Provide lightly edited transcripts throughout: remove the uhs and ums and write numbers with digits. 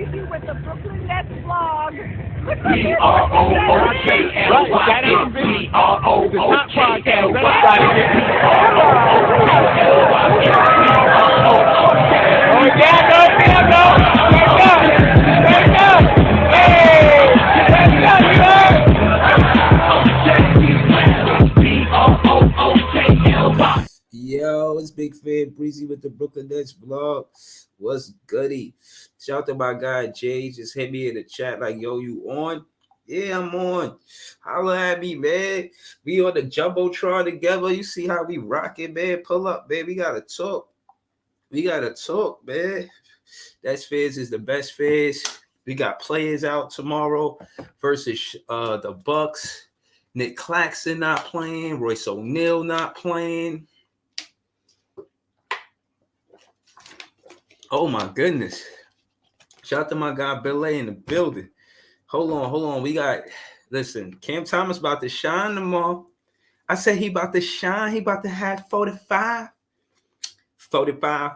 Breezy with the Brooklyn Nets vlog. Yo, it's Big Fan Breezy with the Brooklyn Nets vlog. What's goody? Shout out to my guy Jay. Just hit me in the chat like, yo, you on? Yeah, I'm on. Holla at me, man. We on the Jumbotron together. You see how we rocking, man. Pull up, man. We gotta talk. Man. That's Fizz is the best Fizz. We got players out tomorrow versus the Bucks. Nick Claxton not playing. Royce O'Neal not playing. Oh my goodness. Shout out to my guy Bill A in the building. Hold on. Listen, Cam Thomas about to shine tomorrow. I said he about to shine. He about to have 45, 55,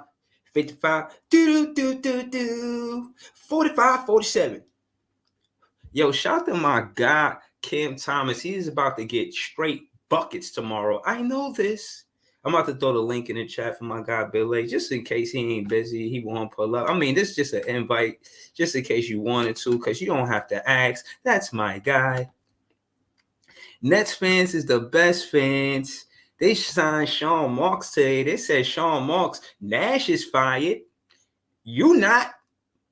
45, 47. Yo, shout out to my guy Cam Thomas. He's about to get straight buckets tomorrow. I know this. I'm about to throw the link in the chat for my guy Bill A, just in case he ain't busy, he won't pull up. I mean, this is just an invite, just in case you wanted to, because you don't have to ask. That's my guy. Nets fans is the best fans. They signed Sean Marks today. They said Sean Marks, Nash is fired. You not.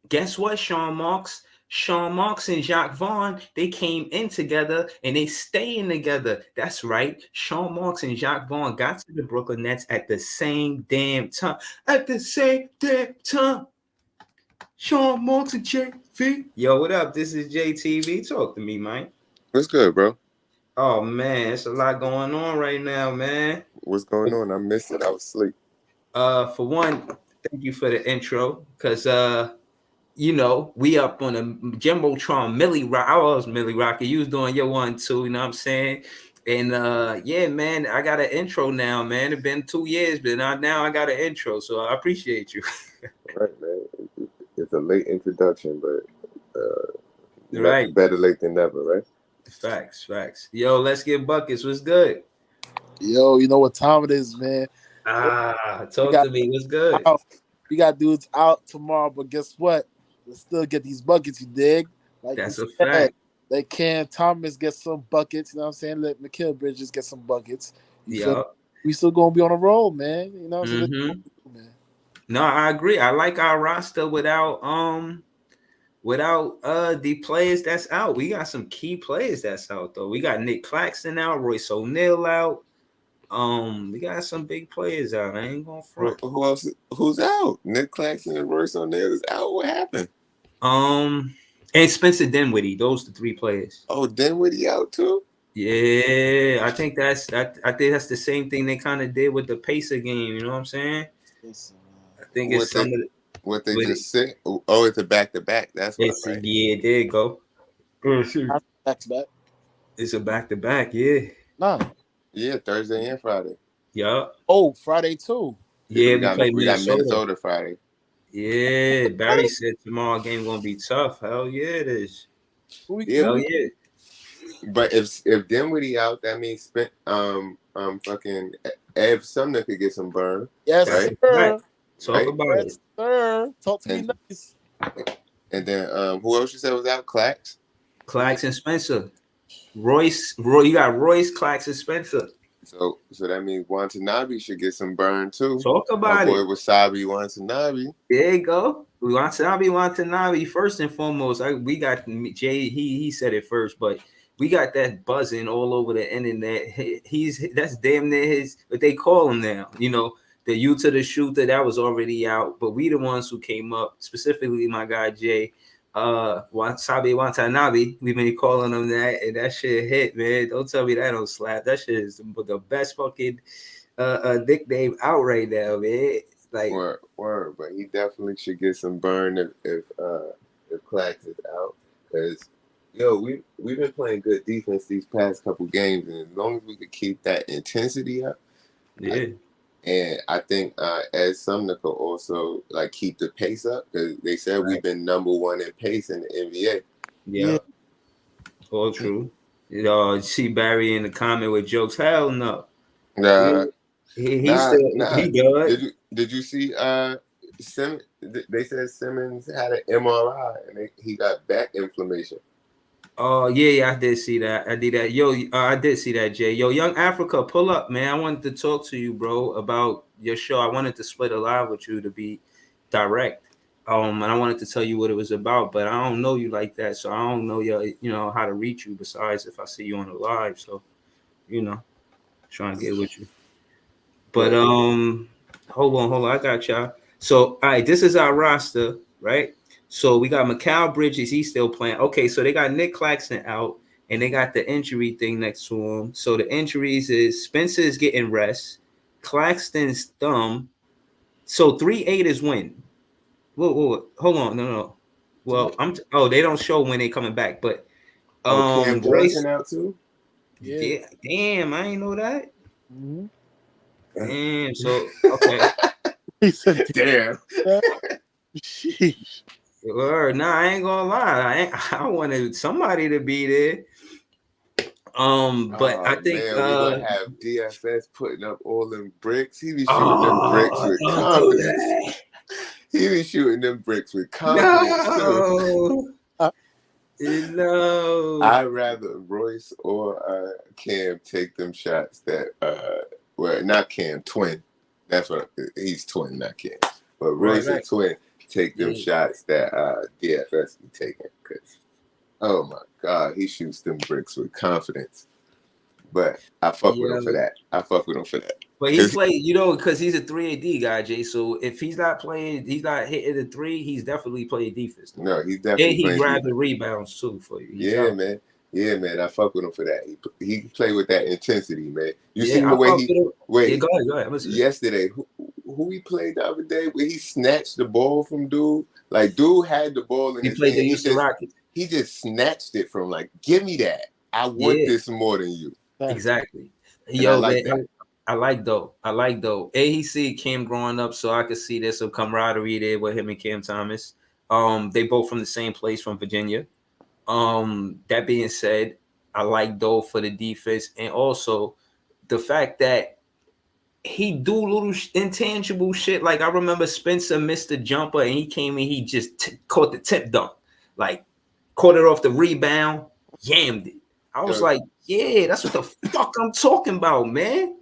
Guess what, Sean Marks? Sean Marks and Jacques Vaughn, they came in together and they staying together. That's right. Sean Marks and Jacques Vaughn got to the Brooklyn Nets at the same damn time. Sean Marks and JV. Yo, what up? This is JTV. Talk to me, man. What's good, bro? Oh, man. It's a lot going on right now, man. What's going on? I missed it. I was asleep. For one, thank you for the intro, because you know, we up on a Jumbotron Millie Rock. I was Millie Rocker. You was doing your one too, you know what I'm saying? And yeah, man, I got an intro now, man. It's been 2 years, but now I got an intro, so I appreciate you. Right, man. It's a late introduction, but right. Better late than never, right? Facts. Yo, let's get buckets. What's good? Yo, you know what time it is, man. Talk to me. What's good? We got dudes out tomorrow, but guess what? We'll still get these buckets, you dig? Like that's a fact. Let Cam Thomas get some buckets, you know what I'm saying? Let Mikal Bridges get some buckets. Yeah. We still gonna be on a roll, man. You know what I'm saying? Man. No, I agree. I like our roster without the players that's out. We got some key players that's out though. We got Nick Claxton out, Royce O'Neal out. We got some big players out. I ain't gonna front. Who else? Who's out? Nick Claxton and Royce O'Neal is out. What happened? And Spencer Dinwiddie. Those the three players. Oh, Dinwiddie out too? Yeah, I think that's the same thing they kind of did with the Pacer game. You know what I'm saying? I think it's what they just said. Oh, it's a back-to-back. That's what. Right. Yeah, there you go. Back-to-back. It's a back-to-back. Yeah. Nah. Yeah, Thursday and Friday. Yeah. Oh, Friday too. Yeah, we got Minnesota Friday. Yeah, Barry said tomorrow game gonna be tough. Hell yeah, it is. Hell yeah. But if Dinwiddie out, that means fucking Ev Sumner could get some burn. Yes, right? sir. Right. Talk about it. Sir. Talk to me nice. And then who else you said was out? Clax and Spencer. Roy, you got Royce, Clax, and Spencer. So that means Watanabe should get some burn too. Talk about it. Boy, Wasabi Watanabe. There you go. Watanabe. First and foremost, we got Jay. He said it first, but we got that buzzing all over the internet. That's damn near his. What they call him now. You know, the you to the shooter that was already out, but we the ones who came up. Specifically, my guy Jay. Wasabi Watanabe, we've been calling him that, and that shit hit, man. Don't tell me that don't slap. That shit is the best fucking nickname out right now, man. Like word, but he definitely should get some burn if Clax is out, because we've been playing good defense these past couple games, and as long as we could keep that intensity up, yeah. And I think Ed Sumner could also like keep the pace up because they said we've been number one in pace in the NBA. Yeah. All true. See Barry in the comment with jokes. Hell no. Nah, He still he good. Did you see Simmons? They said Simmons had an MRI and he got back inflammation. Oh yeah, I did see that. I did that. Yo, I did see that, Jay. Yo, Young Africa, pull up, man. I wanted to talk to you, bro, about your show. I wanted to split a live with you to be direct. And I wanted to tell you what it was about, but I don't know you like that, so I don't know how to reach you besides if I see you on the live. So, trying to get with you. But hold on, I got y'all. So, all right, this is our roster, right? So we got Mikal Bridges, he's still playing. Okay, so they got Nick Claxton out, and they got the injury thing next to him. So the injuries is Spencer is getting rest, Claxton's thumb. So 3-8 is when? Whoa, hold on, no. Well, they don't show when they coming back, but Cam Grace Johnson out too. Yeah, damn, I ain't know that. Mm-hmm. Damn, so okay. He said, Damn. Sheesh. Nah, I ain't gonna lie. I wanted somebody to be there. But I think we're gonna have DFS putting up all them bricks. He be shooting them bricks with confidence. He be shooting them bricks with confidence too. No. I'd rather Royce or Cam take them shots that not Cam, Twin. That's what he's Twin, not Cam. But Royce and Twin take them shots that DFS be taking. Cause oh my God, he shoots them bricks with confidence. But I fuck with him for that. But he played, because he's a 3AD guy, Jay. So if he's not playing, he's not hitting the three, he's definitely playing defense. No, he's definitely. And he grabbed the rebounds too for you. Yeah, man. I fuck with him for that. He play with that intensity, man. You seen the way he wait. Go ahead. Yesterday, who he played the other day where he snatched the ball from dude? Like dude had the ball in his hand. He just snatched it from give me that. I want this more than you. Exactly. And yo, I like though. He see Cam growing up, so I could see there's some camaraderie there with him and Cam Thomas. They both from the same place, from Virginia. That being said, I like Doe for the defense, and also the fact that he do little intangible shit. Like I remember Spencer missed the jumper, and he came in, he just caught the tip dunk, caught it off the rebound, yammed it. I was like, yeah, that's what the fuck I'm talking about, man.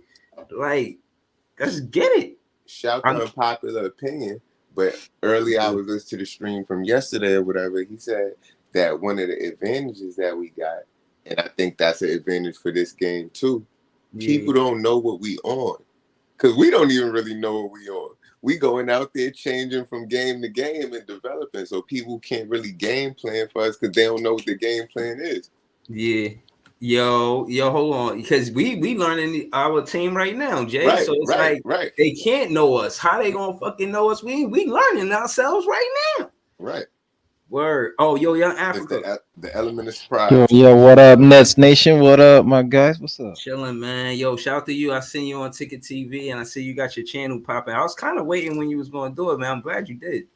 Let's get it. Shout out unpopular opinion, but earlier I was listening to the stream from yesterday or whatever. He said that one of the advantages that we got, and I think that's an advantage for this game too. People don't know what we on, because we don't even really know what we on. We going out there changing from game to game and developing, so people can't really game plan for us because they don't know what the game plan is. Yeah. Yo, hold on, because we learning our team right now, Jay. Right, so it's they can't know us. How they gonna fucking know us? We learning ourselves right now. Right. Word. Oh, yo, Young Africa. The element of surprise. Yo, what up, Nets Nation? What up, my guys? What's up? Chilling, man. Yo, shout out to you. I seen you on Ticket TV, and I see you got your channel popping. I was kind of waiting when you was gonna do it, man. I'm glad you did.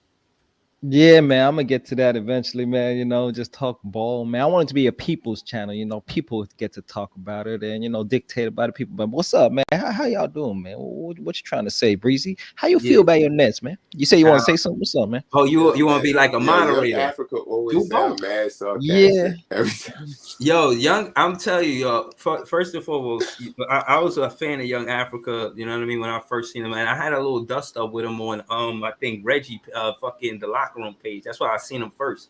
Yeah, man, I'm gonna get to that eventually, man. Just talk ball, man. I want it to be a people's channel. People get to talk about it and dictate about it. People, but what's up, man? How y'all doing, man? What you trying to say, Breezy? How you feel about your Nets, man? You say you want to say something? What's up, man? Oh, you want to be like a moderator? Young Africa always sound mad sarcastic. Every time. Yo, I'm telling you, yo. First and foremost, I was a fan of Young Africa. You know what I mean? When I first seen him, man, I had a little dust up with him on I think Reggie fucking the locker room page. That's why I seen him first.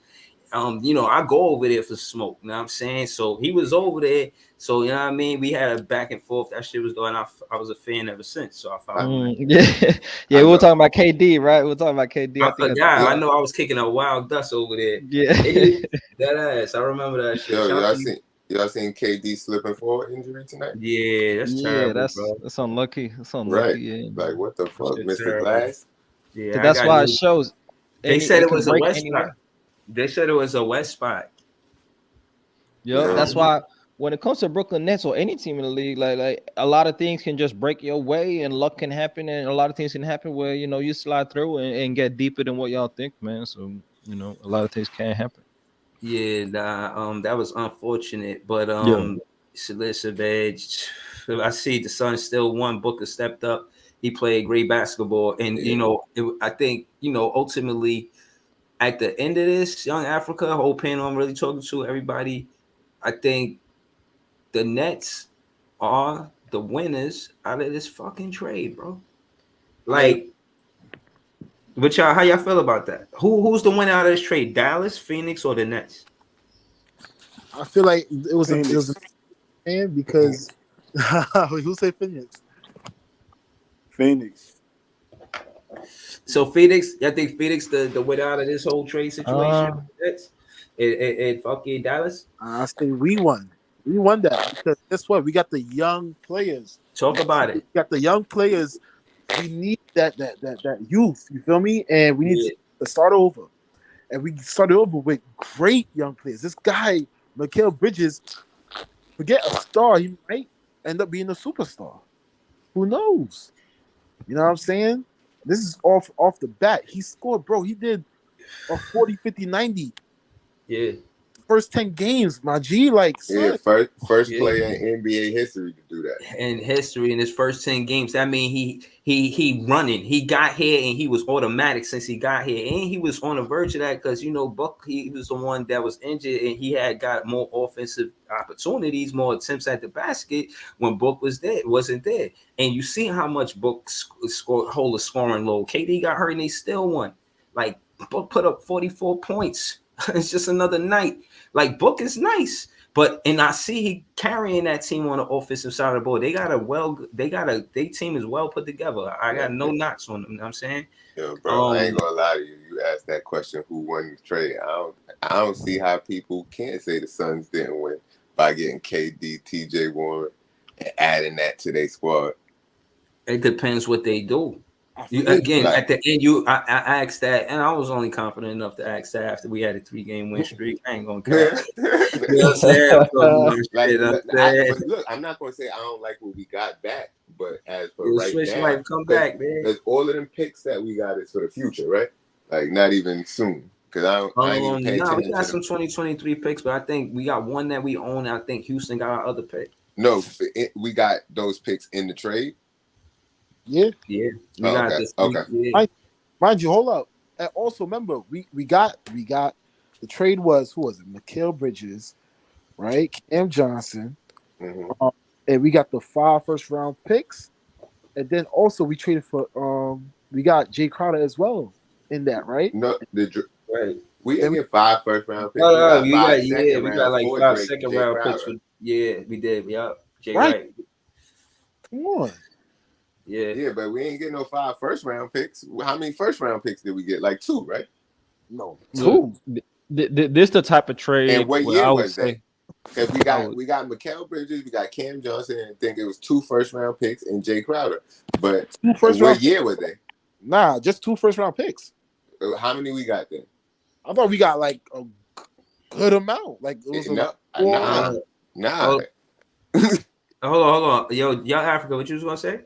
I go over there for smoke. You know what I'm saying? So he was over there. So you know what I mean? We had a back and forth. That shit was going. I was a fan ever since. So I followed him. We were talking about KD, right? We were talking about KD. I forgot. I know I was kicking a wild dust over there. Yeah. That ass. I remember that shit. Y'all seen KD slipping for injury tonight? Yeah, that's terrible. That's unlucky. Right. Yeah. Like what the fuck, Mr. Glass? Yeah, that's why it shows. They said it was a west spot. They said it was a west spot. Yep, that's why when it comes to Brooklyn Nets or any team in the league, like a lot of things can just break your way, and luck can happen, and a lot of things can happen where you slide through and get deeper than what y'all think, man. So a lot of things can happen. Yeah, that was unfortunate, but so listen, man, I see the Suns still won. Booker stepped up. He played great basketball, and I think ultimately at the end of this, Young Africa, whole panel I'm really talking to everybody. I think the Nets are the winners out of this fucking trade, bro. Like, but y'all, how y'all feel about that? Who's the winner out of this trade? Dallas, Phoenix, or the Nets? I feel like it was a fan because who said Phoenix? Phoenix. So Phoenix, I think Phoenix the winner out of this whole trade situation. And fucking Dallas. I say we won. We won that because guess what? We got the young players. Talk about it. We got the young players. We need that youth. You feel me? And we need to start over. And we started over with great young players. This guy, Mikal Bridges, forget a star, he might end up being a superstar. Who knows? You know what I'm saying? This is off the bat. He scored, bro. He did a 40, 50, 90. Yeah. First 10 games, my G. Like, son. First player in NBA history to do that. In history, in his first 10 games. That mean he running. He got here and he was automatic since he got here. And he was on the verge of that because, Buck, he was the one that was injured and he had got more offensive opportunities, more attempts at the basket when Book wasn't there. And you see how much Book hold a scoring load. KD got hurt and they still won. Like, Book put up 44 points. It's just another night. Like, Book is nice, and I see he carrying that team on the offensive side of the ball. Their team is well put together. I got no knocks on them. You know what I'm saying? Yo, bro, I ain't gonna lie to you. You asked that question, who won the trade? I don't see how people can't say the Suns didn't win by getting KD, TJ Warren, and adding that to their squad. It depends what they do. At the end, I asked that, and I was only confident enough to ask that after we had a 3-game win streak. I ain't gonna care. You know what I'm saying? Look, I'm not gonna say I don't like what we got back, but as for right now, might come back, man. Because all of them picks that we got is for the future, right? Like not even soon. Because I ain't even paying attention. We got some 2023 picks, but I think we got one that we own. I think Houston got our other pick. No, we got those picks in the trade. Yeah. We got this. Okay. Mind you, hold up. And also remember, we got the trade was who was it? Mikal Bridges, right? Cam Johnson, and we got the 5 first-round picks, and then also we traded for we got Jay Crowder as well in that, right? No, right. We didn't get 5 first-round picks. We got like 5 second-round picks. We did. Yeah, Jay right. Come on. Yeah, but we ain't getting no 5 first-round picks. How many first-round picks did we get? Like 2, right? No, 2. This the type of trade. And what year was that? Because we got Mikal Bridges, we got Cam Johnson, and I think it was 2 first-round picks and Jay Crowder. But what year was they? Nah, just 2 first-round picks. How many we got then? I thought we got like a good amount. Like it was nah. Hold on. Yo, Young Africa, what you was gonna say?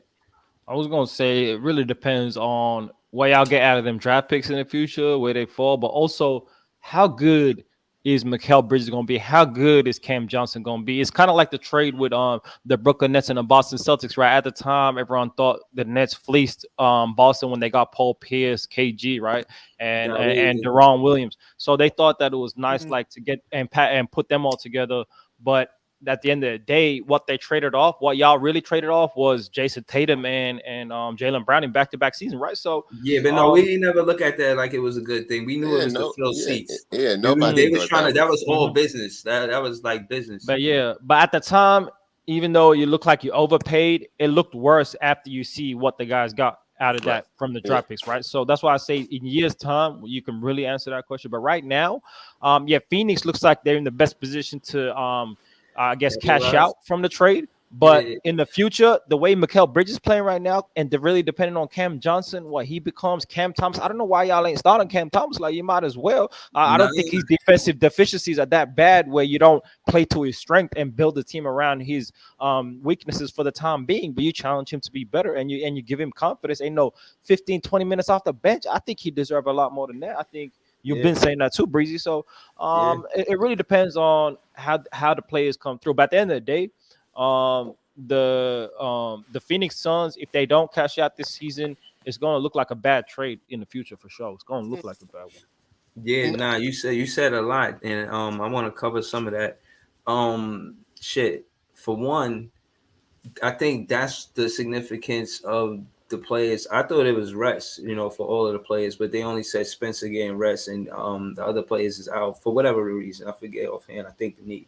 I was gonna say it really depends on what y'all get out of them draft picks in the future, where they fall, but also how good is Mikal Bridges gonna be? How good is Cam Johnson gonna be? It's kind of like the trade with the Brooklyn Nets and the Boston Celtics, right? At the time, everyone thought the Nets fleeced Boston when they got Paul Pierce, KG, right, and Deron Williams. So they thought that it was nice, like to get and put them all together, but at the end of the day, what they traded off, what y'all really traded off was Jason Tatum and Jaylen Brown in back-to-back season, right? So but no, we didn't never look at that like it was a good thing. We knew it was to fill seats. Yeah, nobody. They was trying to. That was all business. That was like business. But at the time, even though you look like you overpaid, it looked worse after you see what the guys got out of that from the draft picks, right? So that's why I say in years' time you can really answer that question. But right now, Phoenix looks like they're in the best position to I guess cash out from the trade, But Yeah. in the future, the way Mikal Bridges playing right now, and really depending on Cam Johnson, what he becomes, Cam Thomas. I don't know why y'all ain't starting Cam Thomas. Like, you might as well. I Nah, don't think his defensive deficiencies are that bad where you don't play to his strength and build the team around his weaknesses for the time being. But you challenge him to be better, and you give him confidence. Ain't no 15, 20 minutes off the bench. I think he deserves a lot more than that. I think you've Yeah. been saying that too, Breezy. So Yeah. it really depends on how the players come through. But at the end of the day, the Phoenix Suns, if they don't cash out this season, it's gonna look like a bad trade in the future for sure. It's gonna look like a bad one. Yeah, nah, you said a lot, and I want to cover some of that. Shit. For one, I think that's the significance of the players. I thought it was rest, for all of the players, but they only said Spencer getting rest, and the other players is out for whatever reason. I forget offhand. I think the knee.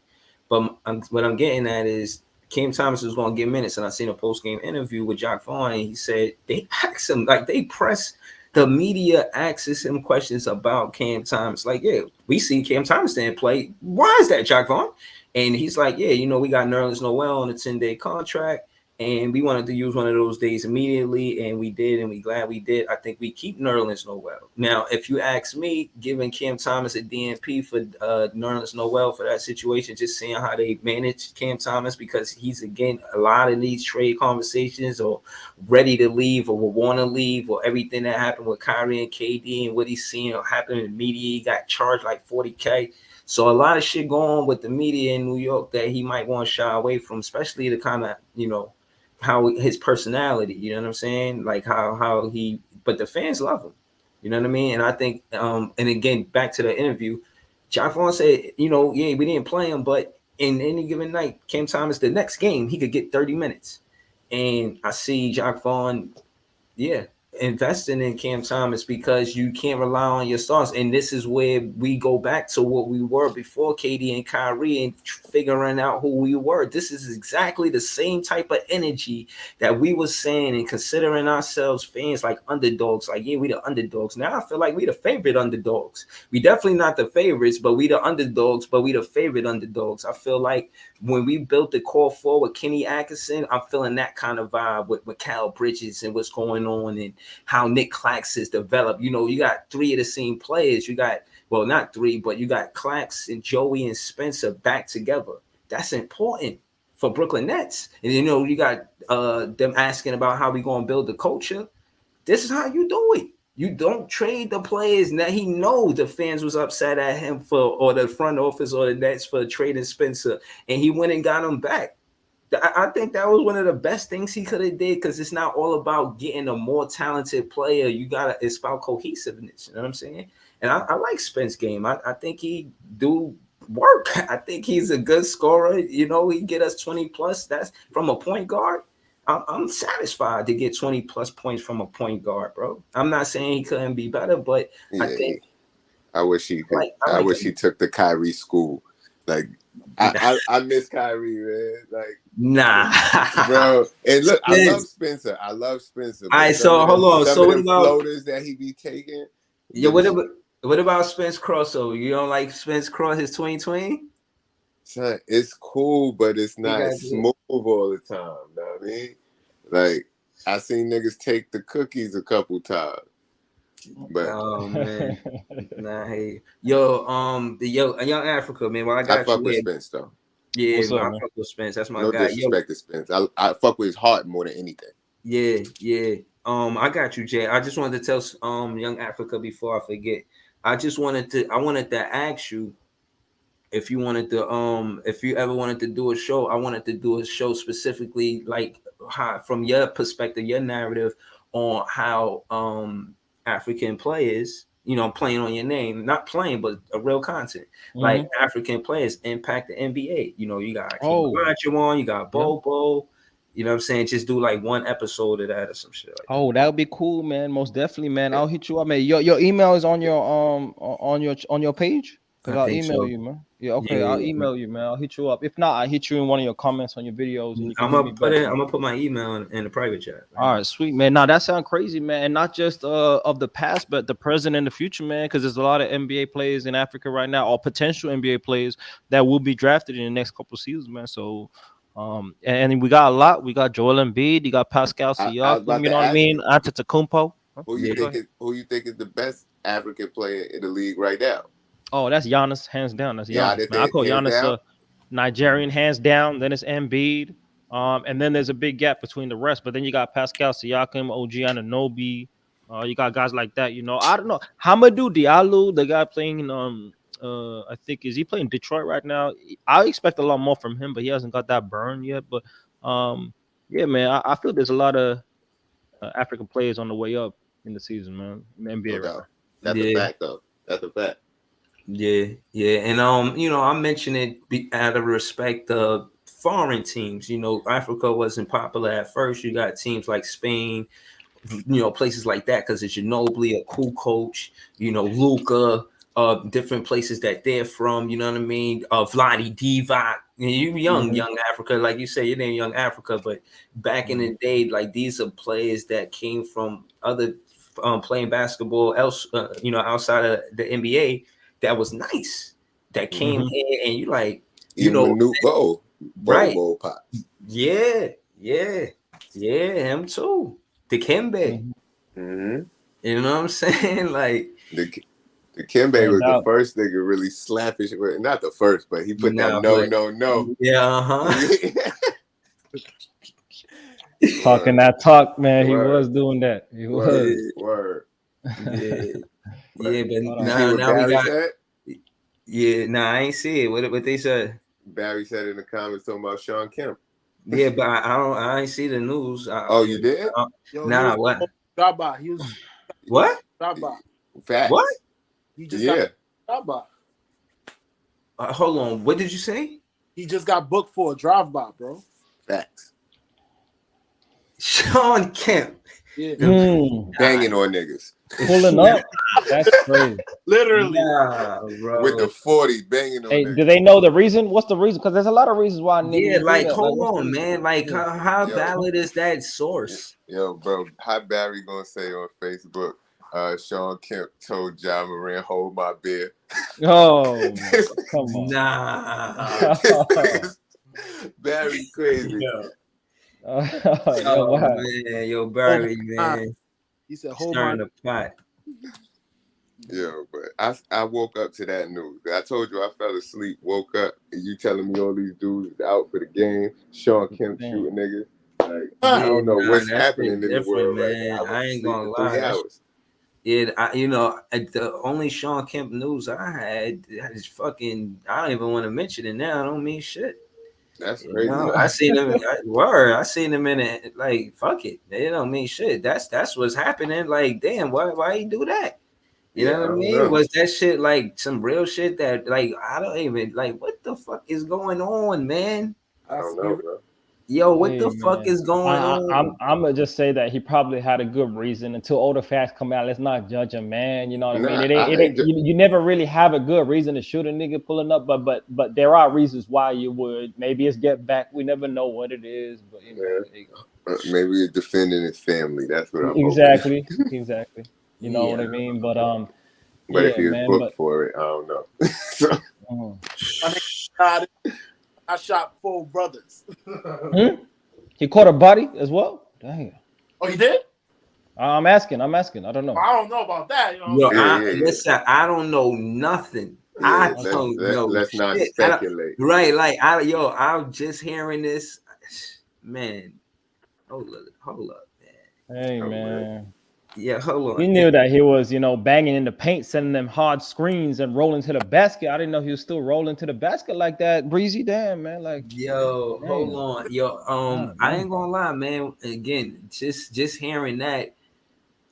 But what I'm getting at is Cam Thomas was going to get minutes, and I seen a post game interview with Jacque Vaughn, and he said they asked him, like, they press the media asks him questions about Cam Thomas. Like, yeah, we see Cam Thomas didn't play. Why is that, Jacque Vaughn? And he's like, yeah, we got Nerlens Noel on a 10-day contract, and we wanted to use one of those days immediately, and we did, and we glad we did. I think we keep Nerlens Noel. Now, if you ask me, giving Cam Thomas a DNP for Nerlens Noel for that situation, just seeing how they manage Cam Thomas, because he's, again, a lot of these trade conversations or ready to leave or will want to leave, or everything that happened with Kyrie and KD and what he's seeing happen in the media. He got charged like $40K. So a lot of shit going on with the media in New York that he might want to shy away from, especially the kind of, how his personality, you know what I'm saying? Like how he, but the fans love him, you know what I mean? And I think, and again, back to the interview, Jacque Vaughn said, yeah, we didn't play him, but in any given night, Cam Thomas, the next game, he could get 30 minutes. And I see Jacque Vaughn, investing in Cam Thomas, because you can't rely on your stars. And this is where we go back to what we were before KD and Kyrie and figuring out who we were. This is exactly the same type of energy that we were saying and considering ourselves fans like underdogs. Like, yeah, we the underdogs. Now I feel like we the favorite underdogs. We definitely not the favorites, but we the underdogs, but we the favorite underdogs. I feel like when we built the core four with Kenny Atkinson, I'm feeling that kind of vibe with Mikal Bridges and what's going on, and how Nick Clax is developed. You got three of the same players. You got, well, not three, but you got Clax and Joey and Spencer back together. That's important for Brooklyn Nets. And you got them asking about how we going to build the culture. This is how you do it. You don't trade the players. Now he knows the fans was upset at him or the front office or the Nets for trading Spencer, and he went and got him back. I think that was one of the best things he could have did, because it's not all about getting a more talented player. It's about cohesiveness. You know what I'm saying? And I like Spence game. I think he do work. I think he's a good scorer. He get us 20 plus. That's from a point guard. I'm satisfied to get 20 plus points from a point guard, bro. I'm not saying he couldn't be better, but I think I wish he could. I wish he took the Kyrie school. Like, I miss Kyrie, man. Like, nah, bro. And look, I love Spencer. All right, so hold on. So what about floaters that he be taking? Yeah, what about Spence Crossover? You don't like Spence Cross his 2020? Son, it's cool, but it's not smooth all the time. Know what I mean? Like, I seen niggas take the cookies a couple times. But oh man, nah, hey, Young Africa, man. Well, I fuck with Spence though. Yeah, What's up, I man? fuck with Spence. That's my no guy. disrespect to Spence. I fuck with his heart more than anything. Yeah. I got you, Jay. I just wanted to tell Young Africa before I forget. I wanted to ask you if you wanted to if you ever wanted to do a show. I wanted to do a show specifically, like, how, from your perspective, your narrative on how African players, playing on your name, not playing, but a real content, like African players impact the NBA. You got Hakeem Olajuwon, you got Bobo. You know what I'm saying? Just do like one episode of that or some shit like that. That would be cool, man. Most definitely, man. I'll hit you up, man. Your email is on your on your page. Because I'll email you, man. Yeah, okay. I'll email you, man. I'll hit you up. If not, I'll hit you in one of your comments on your videos. And you can I'm gonna put my email in the private chat. All right, sweet, man. Now that sounds crazy, man. And not just of the past, but the present and the future, man. Because there's a lot of NBA players in Africa right now, or potential NBA players that will be drafted in the next couple of seasons, man. So And we got a lot. We got Joel Embiid. You got Pascal I was Siakam. about You to know what I ask mean? you, Antetokounmpo. Huh? who Yeah. you think is the best African player in the league right now? Oh, that's Giannis, hands down. That's Yeah, Giannis, man. I call hands Giannis down. Nigerian, hands down. Then it's Embiid. And then there's a big gap between the rest. But then you got Pascal Siakam, OG Anunoby. You got guys like that. I don't know. Hamadou Diallo, the guy playing I think is he playing Detroit right now? I expect a lot more from him, but he hasn't got that burn yet. But yeah, man, I feel there's a lot of African players on the way up in the season, man. In the NBA No right now. doubt. That's a Yeah. fact, though. That's a fact. Yeah, and I mentioned it out of respect of foreign teams. Africa wasn't popular at first. You got teams like Spain, places like that because it's Ginobili, a cool coach. Luca, different places that they're from. You know what I mean? Vlade Divac. You young Africa, like you say, your name Young Africa. But back in the day, like these are players that came from other playing basketball else, outside of the NBA. That was nice. That came here, and you like, Even Manute Bol, right? Bol Pops. Yeah, him too. Dikembe. Mm-hmm. You know what I'm saying? Like The Kimbe was the first nigga really slappish. Not the first, but he put that no. Yeah, Talking that talk, man. He was doing that. He was. Word. Yeah, but now we got. Said? Yeah, I ain't see it. What they said? Barry said in the comments talking about Sean Kemp. Yeah, but I ain't see the news. You did? What? Drop by. He was what? Drop by. Facts. What? He just got drop by. Hold on. What did you say? He just got booked for a drive by, bro. Facts. Sean Kemp. Yeah. Banging on niggas. Pulling up. That's crazy. Literally. Bro. With the 40 banging on niggas. Do they know the reason? What's the reason? Because there's a lot of reasons why niggas. Yeah, like, that. hold on, man. Like, how valid is that source? Yo, bro, how Barry gonna say on Facebook, Sean Kemp told Ja Morant, hold my beer. Oh, come on. Nah. Barry crazy. Man, yo, Barry, man. He said, hold my the pot. Yo, but I woke up to that news. I told you I fell asleep, woke up, and you telling me all these dudes out for the game. Sean Kemp shooting niggas. Like, I don't know what's happening in the world man. right now. I ain't gonna lie. Yeah, the only Sean Kemp news I had is fucking. I don't even want to mention it now. I don't mean shit. That's crazy. I seen him. I seen him in it. Like, fuck it. They don't mean shit. That's what's happening. Like, damn, why he do that? You know what I mean? Was that shit like some real shit that like I don't even like? What the fuck is going on, man? I don't know, bro. Yo, what the fuck is going on? I'm gonna just say that he probably had a good reason. Until older facts come out, let's not judge him, man. You know what I mean? You never really have a good reason to shoot a nigga pulling up, but there are reasons why you would. Maybe it's get back. We never know what it is, but maybe it's defending his family. That's what I'm exactly. You know what I mean? But if he was booked for it, I don't know. I shot 4 brothers. He caught a body as well. Damn. Oh, he did? I'm asking. I don't know. I don't know about that. You know listen, I don't know nothing. Yeah, I don't know. Let's not speculate. Right, like I'm just hearing this. Man, hold up, man. Hey, man. Yeah, hold on. We knew that he was, banging in the paint, sending them hard screens and rolling to the basket. I didn't know he was still rolling to the basket like that. Breezy, damn, man. Like, yo, hold on. Yo, I ain't gonna lie, man. Again, just hearing that,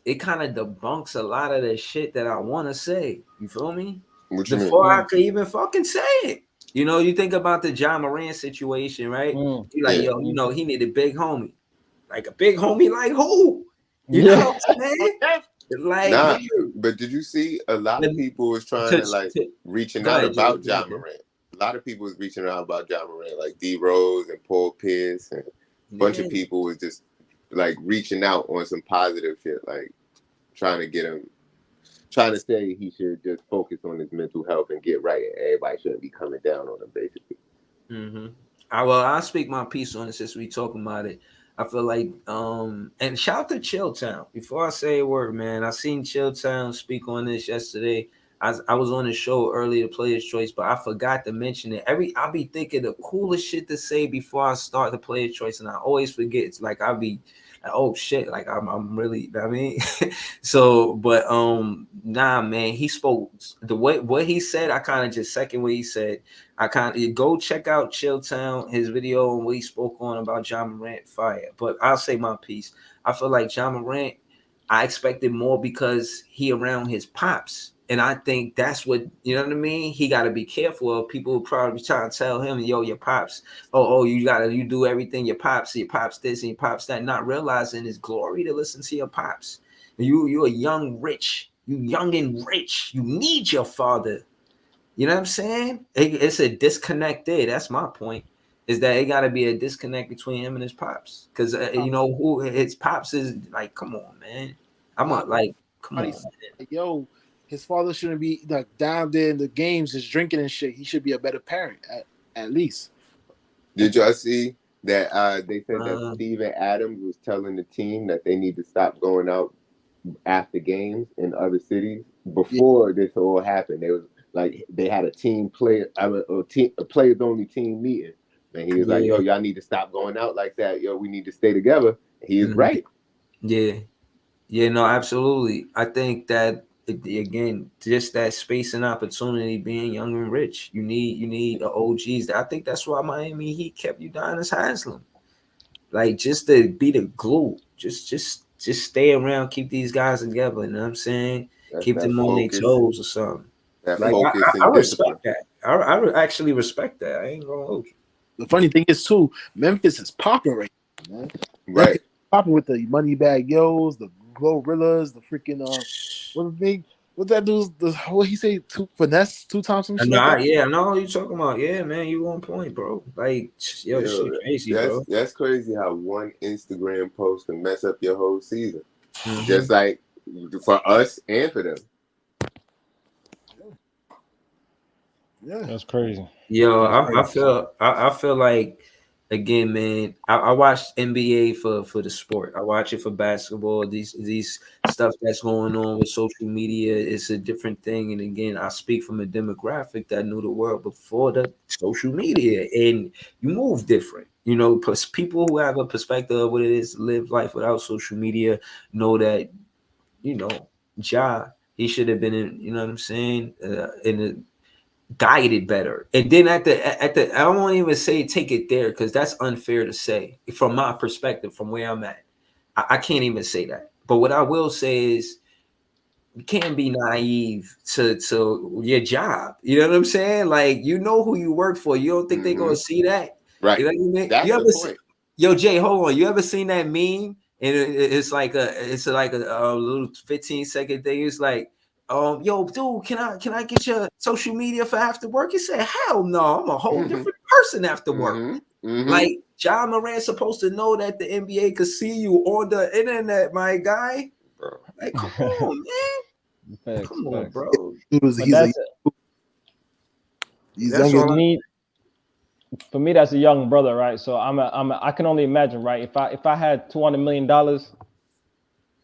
it kind of debunks a lot of the shit that I want to say. You feel me? Before I could even fucking say it. You think about the Ja Morant situation, right? You like, yo, he need a big homie. Like a big homie like who? You know what I'm saying? Like, but did you see a lot of people was trying to reaching out about Ja Morant? A lot of people was reaching out about Ja Morant, like D Rose and Paul Pierce, and a bunch of people was just like reaching out on some positive shit, like trying to say he should just focus on his mental health and get right, and everybody shouldn't be coming down on him, basically. I'll speak my piece on it since we talking about it. I feel like and shout out to Chilltown. Before I say a word, man, I seen Chilltown speak on this yesterday. I was on the show earlier, Player's Choice, but I forgot to mention it. I'll be thinking the coolest shit to say before I start the Player's Choice, and I always forget. It's like I'll be like, oh shit, like I'm really, I mean, so, but nah, man, he spoke the way what he said. I kind of just second what he said. I kind of go check out Chilltown, his video and what he spoke on about John Morant fire. But I'll say my piece. I feel like John Morant, I expected more because he around his pops. And I think that's what, you know what I mean? He got to be careful of people who probably trying to tell him, yo, your pops, you do everything your pops this and your pops that, not realizing it's glory to listen to your pops. You're young and rich. You need your father. You know what I'm saying? It's a disconnect there. That's my point. Is that it got to be a disconnect between him and his pops? Because you know who his pops is. Like, come on, man. I'm not like, come on, man. Yo, his father shouldn't be like down there in the games, just drinking and shit. He should be a better parent, at least. Did y'all see that they said that Steven Adams was telling the team that they need to stop going out after games in other cities before this all happened? They was like they had a players only team meeting, and he was like, "Yo, y'all need to stop going out like that. Yo, we need to stay together." He is right. Yeah, no, absolutely. I think that again, just that space and opportunity, being young and rich, you need the OGs. I think that's why Miami Heat kept Udonis Haslem, like just to be the glue, just stay around, keep these guys together. You know what I'm saying? Keep them on their toes or something. Like I respect that. I actually respect that. I ain't gonna hold you. The funny thing is too, Memphis is popping right now, man. Right. Memphis popping with the Moneybag Yos, the Gorillas, the freaking what that dude's what he say finesse 2 times some shit. Yeah, I know who you talking about. Yeah, man, you on point, bro. Like yo shit crazy, bro. That's crazy how one Instagram post can mess up your whole season. Mm-hmm. Just like for us and for them. Yeah, that's crazy. Yo, I feel like again, man. I watch NBA for the sport. I watch it for basketball. These stuff that's going on with social media is a different thing. And again, I speak from a demographic that knew the world before the social media, and you move different. You know, people who have a perspective of what it is to live life without social media know that, you know, he should have been in. You know what I'm saying? In the guided better. And then at the I won't even say take it there because that's unfair to say from my perspective, from where I'm at. I can't even say that. But what I will say is you can't be naive to your job. You know what I'm saying? Like, you know who you work for. You don't think they're gonna see that? Right. You know what I mean? That's the point. Yo, Jay, hold on. You ever seen that meme? And it's like a little 15-second thing. It's like, yo, dude, can I get your social media for after work? He said, hell no, I'm a whole different person after work. Like, John Morant's supposed to know that the NBA could see you on the internet, my guy. Bro. Like, come on, man. Come on, bro. For me, that's a young brother, right? So I can only imagine, right? If I had $200 million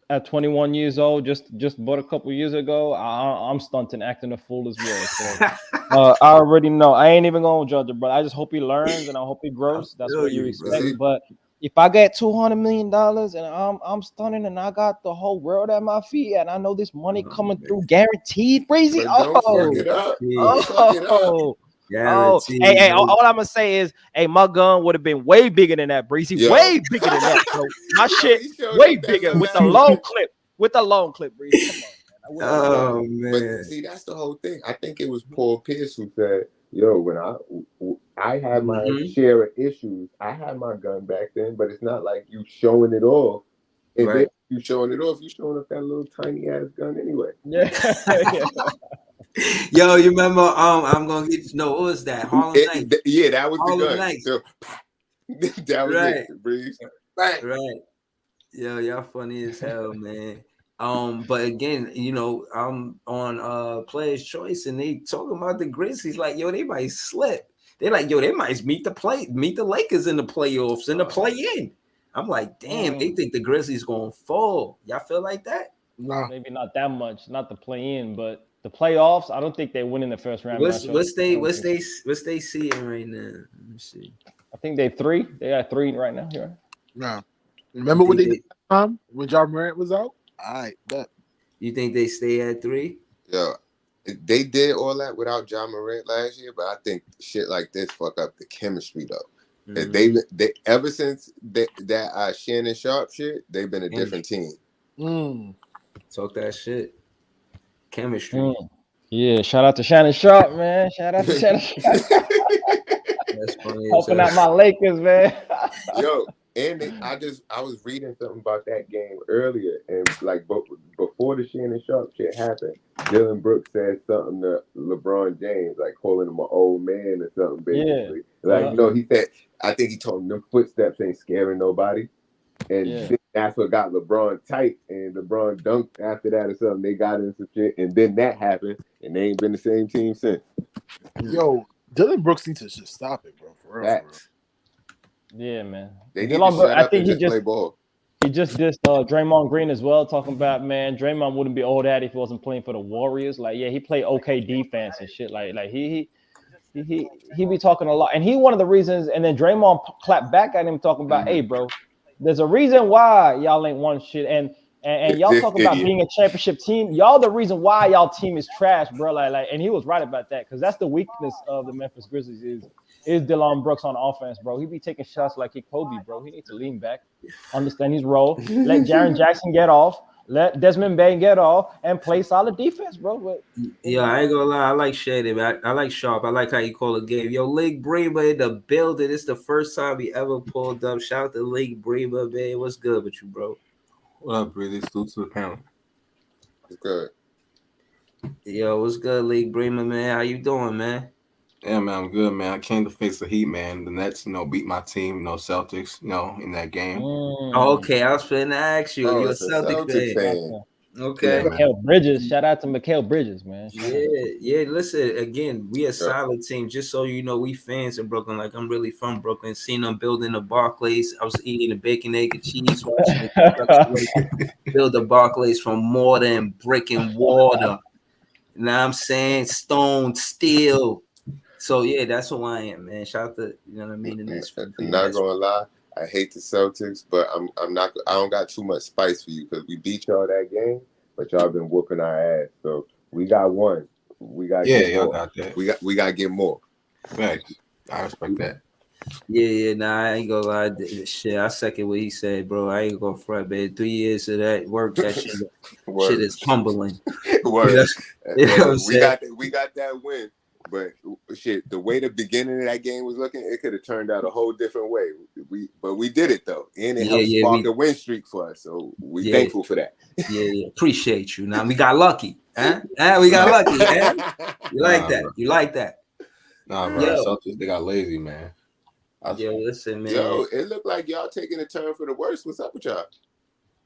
at 21 years old, just bought a couple years ago, I'm stunting, acting a fool as well. So I already know. I ain't even gonna judge it, but I just hope he learns and I hope he grows. That's what you expect. But if I get $200 million and I'm stunning and I got the whole world at my feet and I know this money coming through guaranteed, crazy. Don't fuck it up. Hey, all I'm gonna say is, hey, my gun would have been way bigger than that, Breezy. Way bigger than that. So my shit way bigger with the long clip. With the long clip, Breezy. Come on, man. Oh man. But see, that's the whole thing. I think it was Paul Pierce who said, yo, when I had my share of issues, I had my gun back then, but it's not like you showing it off. And then you showing it off, you showing off that little tiny ass gun anyway. Yeah. Yo, you remember? I'm gonna get what was that? Harlem Nights. Yeah, that was Harlem the gun. Nights. So, that was it, Breeze. Right. Yo, y'all funny as hell, man. But again, you know, I'm on Player's Choice and they talking about the Grizzlies like, yo, they might slip. They're like, yo, they might meet the Lakers in the playoffs, in the play-in. I'm like, damn, they think the Grizzlies gonna fall. Y'all feel like that? Nah. Maybe not that much, not the play-in, but the playoffs. I don't think they win in the first round. What's matchup. they seeing right now? Let me see. I think they 3. They are 3 right now. Here. Nah. Remember what they did when Ja Morant was out? All right, bet. You think they stay at 3? Yo, they did all that without Ja Morant last year, but I think shit like this fuck up the chemistry though. Mm-hmm. They ever since that Shannon Sharp shit, they've been a different team. Talk that shit. Chemistry. Yeah, shout out to Shannon Sharp, man. Shout out to Shannon Sharp. That's funny. Helping out my Lakers, man. Yo, and I was reading something about that game earlier, and like before the Shannon Sharp shit happened, Dylan Brooks said something to LeBron James, like calling him an old man or something, basically. Yeah. Like, no, he said, I think he told him them footsteps ain't scaring nobody. And that's what got LeBron tight, and LeBron dunked after that or something. They got into shit, and then that happened, and they ain't been the same team since. Yo, Dylan Brooks needs to just stop it, bro. For real. Yeah, man. They need to shut up and just play ball. He just dissed Draymond Green as well, talking about, man, Draymond wouldn't be old at if he wasn't playing for the Warriors. Like, yeah, he played okay defense and shit. Like he be talking a lot, and he one of the reasons. And then Draymond clapped back at him, talking about, hey, bro, there's a reason why y'all ain't won shit, and y'all talk about being a championship team. Y'all the reason why y'all team is trash, bro. Like, and he was right about that, because that's the weakness of the Memphis Grizzlies is Dillon Brooks on offense, bro. He be taking shots like he Kobe, bro. He needs to lean back, understand his role, let Jaren Jackson get off, let Desmond Bain get off, and play solid defense, bro. But, yeah, I ain't gonna lie. I like Shady. I like Sharp. I like how you call a game. Yo, Lake Bremer in the building. It's the first time he ever pulled up. Shout out to Lake Bremer, man. What's good with you, bro? What up, Breezy? Salute to the panel. It's good. Yo, what's good, Lake Bremer, man? How you doing, man? Yeah, man, I'm good, man. I came to face the Heat, man. The Nets, beat my team, Celtics, in that game. Oh, okay, I was finna ask you. You're a Celtics fan. Okay. Yeah, Mikal Bridges. Shout out to Mikal Bridges, man. Yeah. Listen, again, we a solid team. Just so you know, we fans in Brooklyn. Like, I'm really from Brooklyn. Seen them building the Barclays. I was eating the bacon, egg, and cheese. Watching build the Barclays from mortar and brick and water. You know what I'm saying? Stone, steel. So yeah, that's who I am, man. Shout out to, you know what I mean. I'm not gonna lie, I hate the Celtics, but I'm not. I don't got too much spice for you because we beat y'all that game, but y'all been whooping our ass. So we got one. We got y'all got that. We got to get more. Thanks. I respect that. Yeah. Nah, I ain't gonna lie. Shit, I second what he said, bro. I ain't gonna front, man. 3 years of that work, that shit is humbling. Word. You know what I'm saying? We got that win. But shit, the way the beginning of that game was looking, it could have turned out a whole different way. But we did it though, and it helped spark a win streak for us. So we thankful for that. Yeah, appreciate you. Now we got lucky, huh? We got lucky, huh? You like that? Bro. You like that? Nah, bro. Celtics, they got lazy, man. Yo, listen, man. Yo, it looked like y'all taking a turn for the worse. What's up with y'all?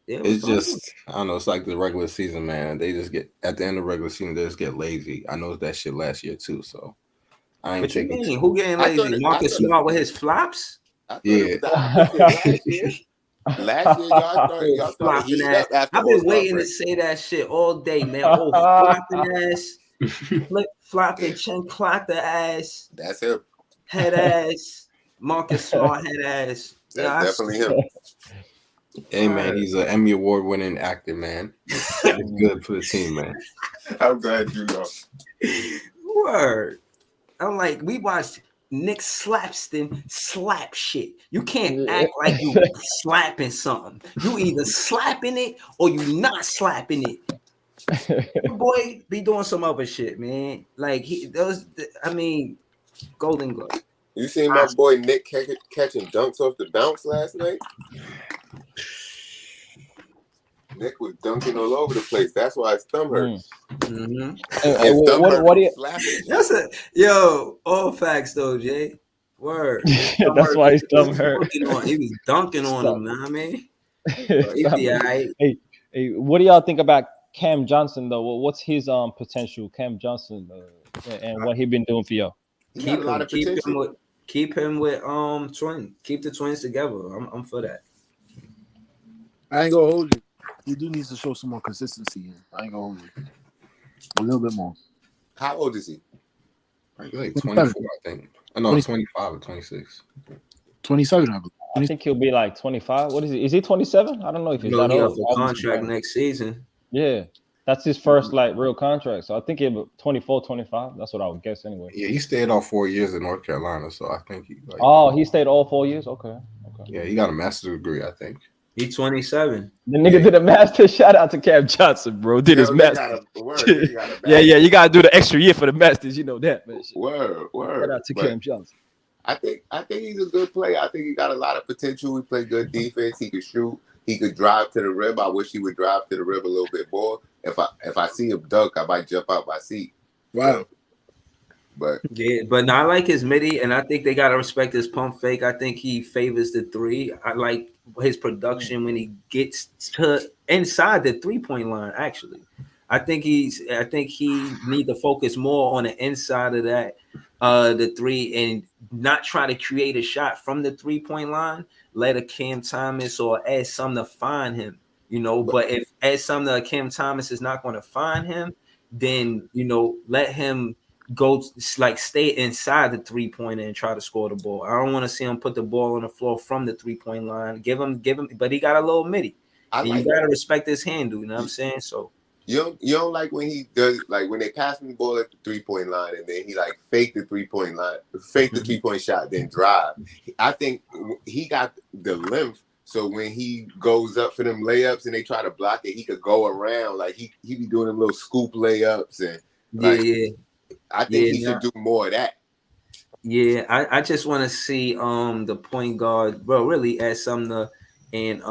It's just, I don't know. It's like the regular season, man. They just get at the end of the regular season, they just get lazy. I noticed that shit last year too. So I ain't taking. Who getting lazy? Marcus Smart with his flops? Yeah. Last year, y'all started heating up after I've been waiting to say that shit all day, man. Oh, flopping ass, flopping chin clocker ass. That's him. Head ass, Marcus Smart head ass. That's definitely him. Hey man, he's an Emmy Award winning actor, man. It's good for the team, man. I'm glad you know. Word. I'm like, we watched Nick Slapston slap shit. You can't act like you slapping something. You either slapping it or you not slapping it. Boy, be doing some other shit, man. Like Golden Glove. You seen my boy Nick catching dunks off the bounce last night? Nick was dunking all over the place. That's why his thumb hurts. What do you? All facts though, Jay. Word. That's why his thumb hurt. He was dunking on him, know what I mean? Hey, what do y'all think about Cam Johnson though? What's his potential, Cam Johnson, and what he been doing for y'all? He got a lot of potential. Keep him with Twin. Keep the Twins together. I'm for that. I ain't gonna hold you. He do needs to show some more consistency. I ain't gonna hold you. A little bit more. How old is he? Like 24, I think. I know 25 or 26. 27, I believe. I think he'll be like 25. What is he? Is he 27? I don't know if he's that He old. off the contract next season. Yeah. That's his first like real contract. So I think he'll be 24, 25. That's what I would guess anyway. Yeah, he stayed all 4 years in North Carolina, so I think he. He stayed all 4 years. Okay. Yeah, he got a master's degree, I think. He's 27. The nigga did a master. Shout out to Cam Johnson, bro. Did his master. Yeah. You gotta do the extra year for the masters. You know that, man. Word. Shout out to Cam Johnson. I think he's a good player. I think he got a lot of potential. He played good defense. He could shoot. He could drive to the rim. I wish he would drive to the rim a little bit more. If I see him dunk, I might jump out my seat. Wow. But I like his midi, and I think they gotta respect his pump fake. I think he favors the three. I like his production when he gets to inside the 3-point line. Actually, I think he need to focus more on the inside of that, the three, and not try to create a shot from the 3-point line. Let a Cam Thomas or Ed Sumner find him. But if Ed Sumner or Cam Thomas is not going to find him, then let him go stay inside the 3-pointer and try to score the ball. I don't want to see him put the ball on the floor from the 3-point line. Give him, but he got a little midi. You gotta respect his handle. You know what I'm saying? So you don't like when he does when they pass him the ball at the 3-point line and then he fake the 3-point line, fake the 3-point shot, then drive. I think he got the length. So when he goes up for them layups and they try to block it, he could go around. He be doing them little scoop layups and I think he should do more of that. Yeah, I just want to see the point guard, bro, really Ed Sumner and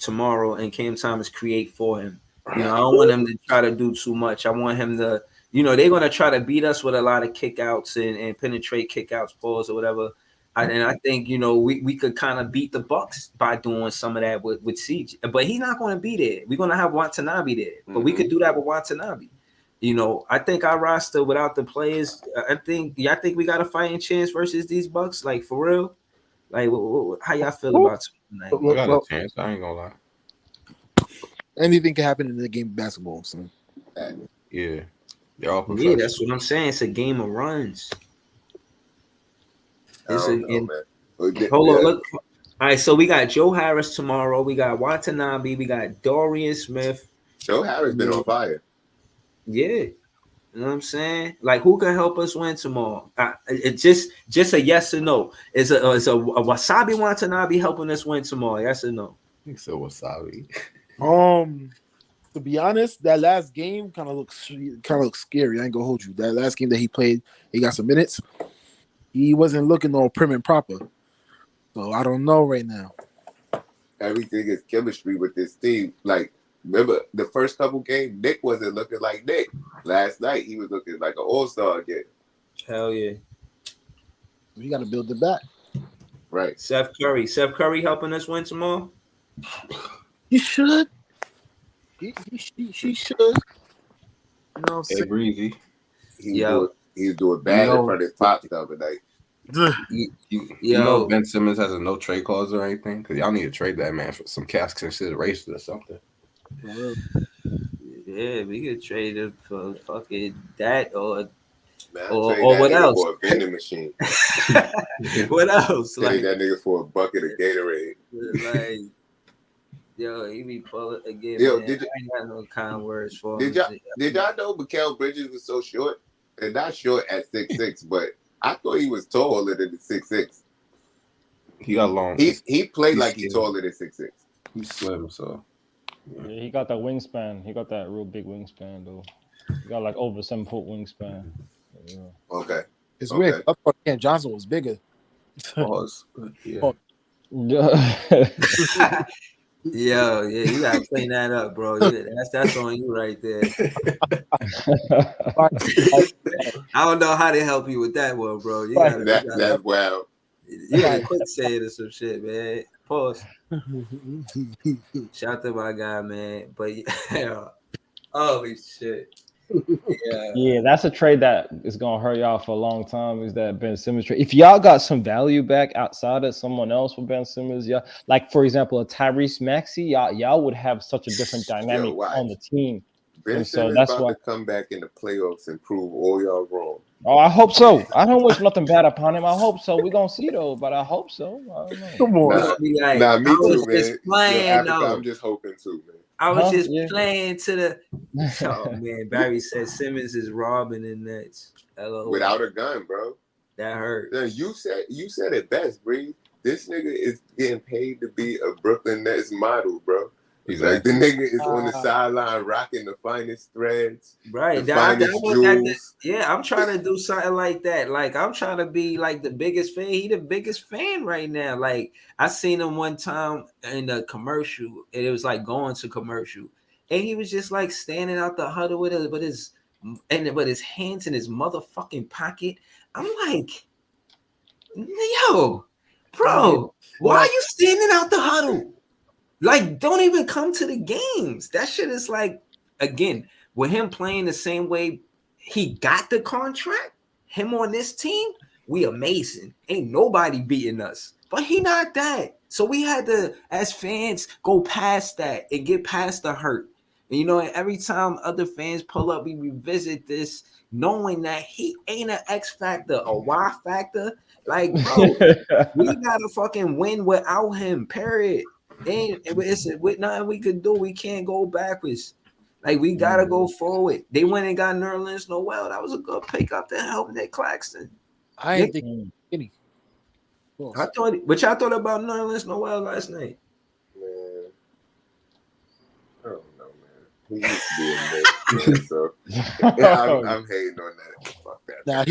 tomorrow and Cam Thomas create for him. I don't want him to try to do too much. I want him to, they're gonna try to beat us with a lot of kickouts and penetrate kickouts, pulls or whatever. And I think we could kind of beat the Bucks by doing some of that with CJ, but he's not going to be there. We're going to have Watanabe there, but we could do that with Watanabe. I think our roster without the players, I think we got a fighting chance versus these Bucks, for real. How y'all feel about tonight? We got a chance. I ain't gonna lie. Anything can happen in the game of basketball. So. Yeah, they're all professional. Yeah, that's what I'm saying. It's a game of runs. Hold on, look. All right, so we got Joe Harris tomorrow. We got Watanabe. We got Dorian Smith. Joe Harris been on fire. Yeah, you know what I'm saying. Who can help us win tomorrow? It's just a yes or no. Is a Wasabi Watanabe helping us win tomorrow? Yes or no? I think so. Wasabi. To be honest, that last game kind of looks scary. I ain't gonna hold you. That last game that he played, he got some minutes. He wasn't looking all prim and proper. So I don't know right now. Everything is chemistry with this team. Remember the first couple games, Nick wasn't looking like Nick. Last night, he was looking like an all-star again. Hell yeah. We got to build it back. Right. Seth Curry helping us win tomorrow? He should. She should. You know what I'm saying? Breezy. He's doing bad in front of his pops the other night. You know Ben Simmons has a no trade clause or anything? Because y'all need to trade that man for some cash consideration or something. Yeah, we could trade him for fucking that or or what else? For a vending machine. What else? Trade that nigga for a bucket of Gatorade. Yo, he be pulling again. Yo, I ain't got no kind words for him. Did y'all know Mikal Bridges was so short? And not short at 6'6", but I thought he was taller than the 6'6". He got long. He played like he's taller than 6'6". He's slim, so. Yeah, he got that wingspan. He got that real big wingspan, though. He got over 7-foot wingspan. Yeah. Okay. It's weird. I thought Cam Johnson was bigger. Yeah. Yeah, you gotta clean that up, bro. That's on you right there. I don't know how to help you with that one, bro. That's wild. You gotta quit saying or some shit, man. Pause. Shout out to my guy, man. But yeah, holy shit. Yeah, that's a trade that is gonna hurt y'all for a long time. Is that Ben Simmons trade? If y'all got some value back outside of someone else for Ben Simmons, yeah, like for example, a Tyrese Maxey, y'all would have such a different dynamic on the team. Ben And so Simmons that's about why. to come back in the playoffs and prove all y'all wrong. Oh, I hope so. I don't wish nothing bad upon him. I hope so. We're gonna see though, but I hope so. I don't know. Come on. Nah, Be like, nah, me I was too, man. just playing, Africa, though. I'm just hoping too, man. I was just Yeah. playing to the. Oh man, Barry said Simmons is robbing the Nets. LOL. Without a gun, bro. That hurt. Then you said it best, Bree. This nigga is getting paid to be a Brooklyn Nets model, bro. Like the nigga is on the sideline rocking the finest threads, Right. the finest jewels. Yeah, I'm trying to do something like that. Like I'm trying to be like the biggest fan. He the biggest fan right now. Like I seen him one time in a commercial, and it was like going to commercial, and he was just like standing out the huddle with his hands in his motherfucking pocket. I'm like, yo, bro, why are you standing out the huddle? Like, don't even come to the games. That shit is like, again, with him playing the same way he got the contract, him on this team, we amazing. Ain't nobody beating us. But he not that. So we had to, as fans, go past that and get past the hurt. And, you know, and every time other fans pull up, we revisit this, knowing that he ain't an X factor, a Y factor. Like, bro, we gotta fucking win without him, period. And it's with nothing we could do. We can't go backwards. Like we gotta go forward. They went and got Nerlens Noel. That was a good pick up to help Nick Claxton. I ain't think any. I thought. What y'all thought about Nerlens Noel last night? Man, I don't know, man. He used to be a Knick, man, so yeah, I'm hating on that. Fuck that. Nah,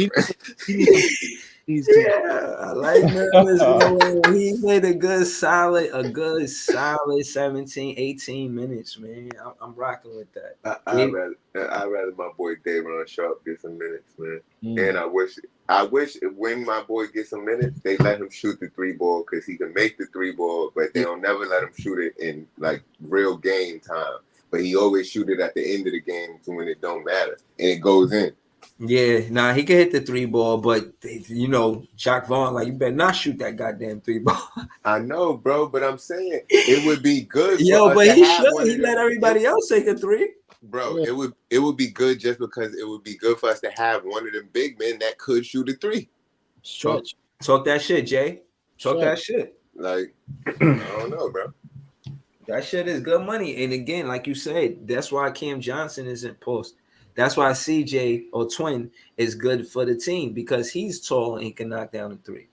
he's Yeah, I like Nerlens Noel. He played a good solid 17, 18 minutes, man. I'm rocking with that. I'd rather my boy Davion Sharp get some minutes, man. And I wish when my boy gets some minutes, they let him shoot the 3-ball because he can make the 3-ball, but they don't never let him shoot it in like real game time. But he always shoot it at the end of the game when it don't matter, and it goes in. Yeah, nah, he can hit the 3-ball, but you know, Jacques Vaughn, like you better not shoot that goddamn 3-ball. I know, bro, but I'm saying it would be good. Yo, for but us he to have should. He let everybody else take a 3. Bro, it would be good just because it would be good for us to have one of them big men that could shoot a 3. stretch. Talk that shit, Jay. Talk that shit. Like, I don't know, bro. That shit is good money. And again, like you said, that's why Cam Johnson isn't post. That's why CJ or Twin is good for the team because he's tall and can knock down a 3.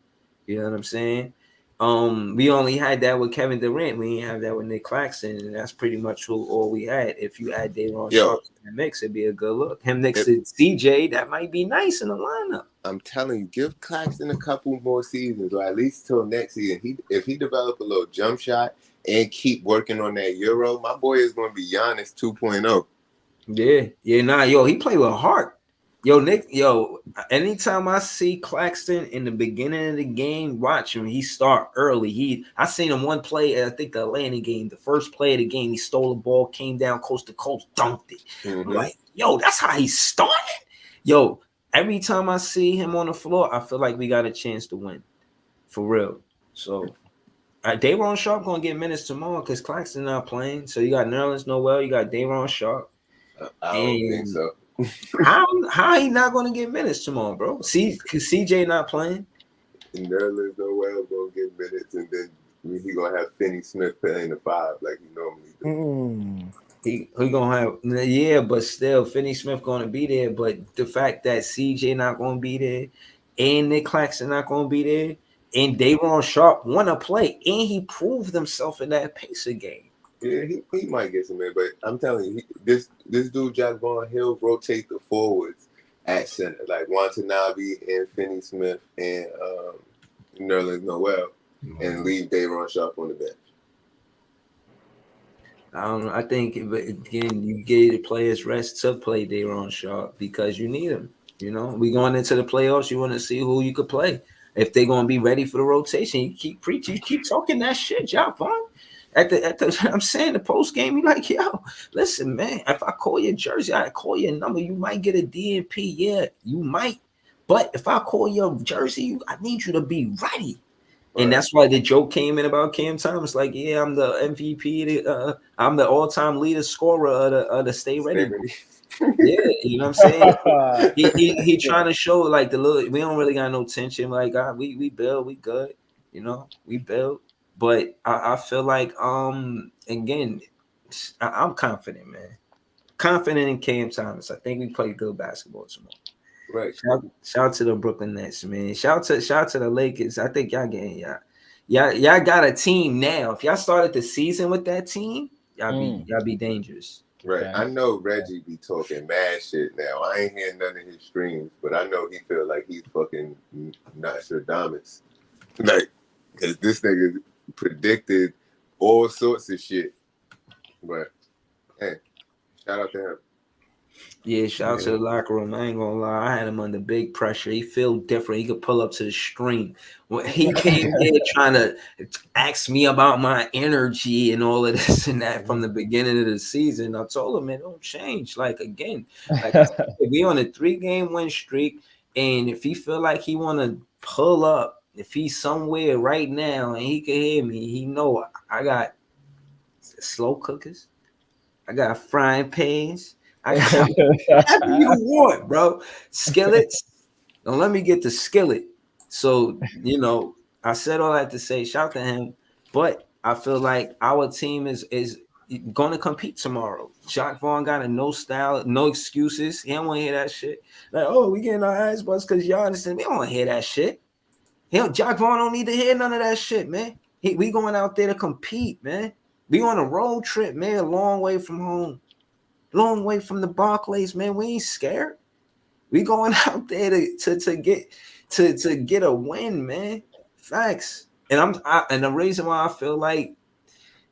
You know what I'm saying? We only had that with Kevin Durant. We didn't have that with Nick Claxton, and that's pretty much all we had. If you add Davion Sharp to the mix, it'd be a good look. Him next to CJ, that might be nice in the lineup. I'm telling you, give Claxton a couple more seasons, or at least till next season. If he develop a little jump shot and keep working on that Euro, my boy is going to be Giannis 2.0. Yeah, he played with heart. Yo, Nick, anytime I see Claxton in the beginning of the game, watch him. He start early. I seen him one play, I think the Atlanta game, the first play of the game, he stole the ball, came down coast to coast, dunked it. I'm like, yo, that's how he started? Yo, every time I see him on the floor, I feel like we got a chance to win. For real. So, Davion Sharp going to get minutes tomorrow because Claxton not playing. So, you got Nerlens Noel, you got Davion Sharp. I don't think so. How he not going to get minutes tomorrow, bro? Because CJ not playing. Nerlens Noel going to get minutes, and then he going to have Finney Smith playing the 5 like he normally do. He going to have, but still, Finney Smith going to be there. But the fact that CJ not going to be there, and Nick Claxton not going to be there, and Davion Sharp want to play, and he proved himself in that Pacer game. Yeah, he might get some in, but I'm telling you, this dude, Jack Vaughn, he'll rotate the forwards at center, like Watanabe and Finney Smith and Nerlens Noel, and leave Davion Sharp on the bench. I don't know. I think, again, you gave the players rest to play Davion Sharp because you need them. You know, we going into the playoffs, you want to see who you could play. If they're going to be ready for the rotation, you keep preaching, you keep talking that shit, Jack Vaughn. I'm saying the post game, you like, yo, listen, man, if I call your jersey, I call your number, you might get a DNP. Yeah, you might. But if I call your jersey, I need you to be ready. And that's why the joke came in about Cam Thomas. Like, yeah, I'm the MVP. I'm the all-time leader scorer of the Stay Ready. Yeah, you know what I'm saying? he trying to show like the little. We don't really got no tension. Like, we build, we good. You know, we build. But I feel like again, I'm confident, man. Confident in Cam Thomas. I think we play good basketball tomorrow. Right. Shout out to the Brooklyn Nets, man. Shout out to the Lakers. I think y'all getting y'all got a team now. If y'all started the season with that team, y'all be dangerous. Right. Okay. I know Reggie be talking mad shit now. I ain't hearing none of his streams, but I know he feel like he's fucking Nostradamus. Like, because this nigga predicted all sorts of shit. But hey, shout out to him. Yeah, shout out to the locker room. I ain't gonna lie, I had him under big pressure. He feel different. He could pull up to the stream. When he came here trying to ask me about my energy and all of this and that from the beginning of the season, I told him it don't change. Like again, like we on a 3-game win streak, and if he feel like he want to pull up, if he's somewhere right now and he can hear me, he know I got slow cookers, I got frying pans. I got whatever you want, bro. Skillets. Don't let me get the skillet. So, you know, I said all that to say shout to him, but I feel like our team is going to compete tomorrow. Jacque Vaughn got a no style, no excuses. He don't want to hear that shit. Like, oh, we getting our ass bust because y'all understand. We don't want to hear that shit. Jacque Vaughn don't need to hear none of that shit, man. We going out there to compete, man. We on a road trip, man, a long way from home. Long way from the Barclays, man. We ain't scared. We going out there to get a win, man. Facts. And and the reason why I feel like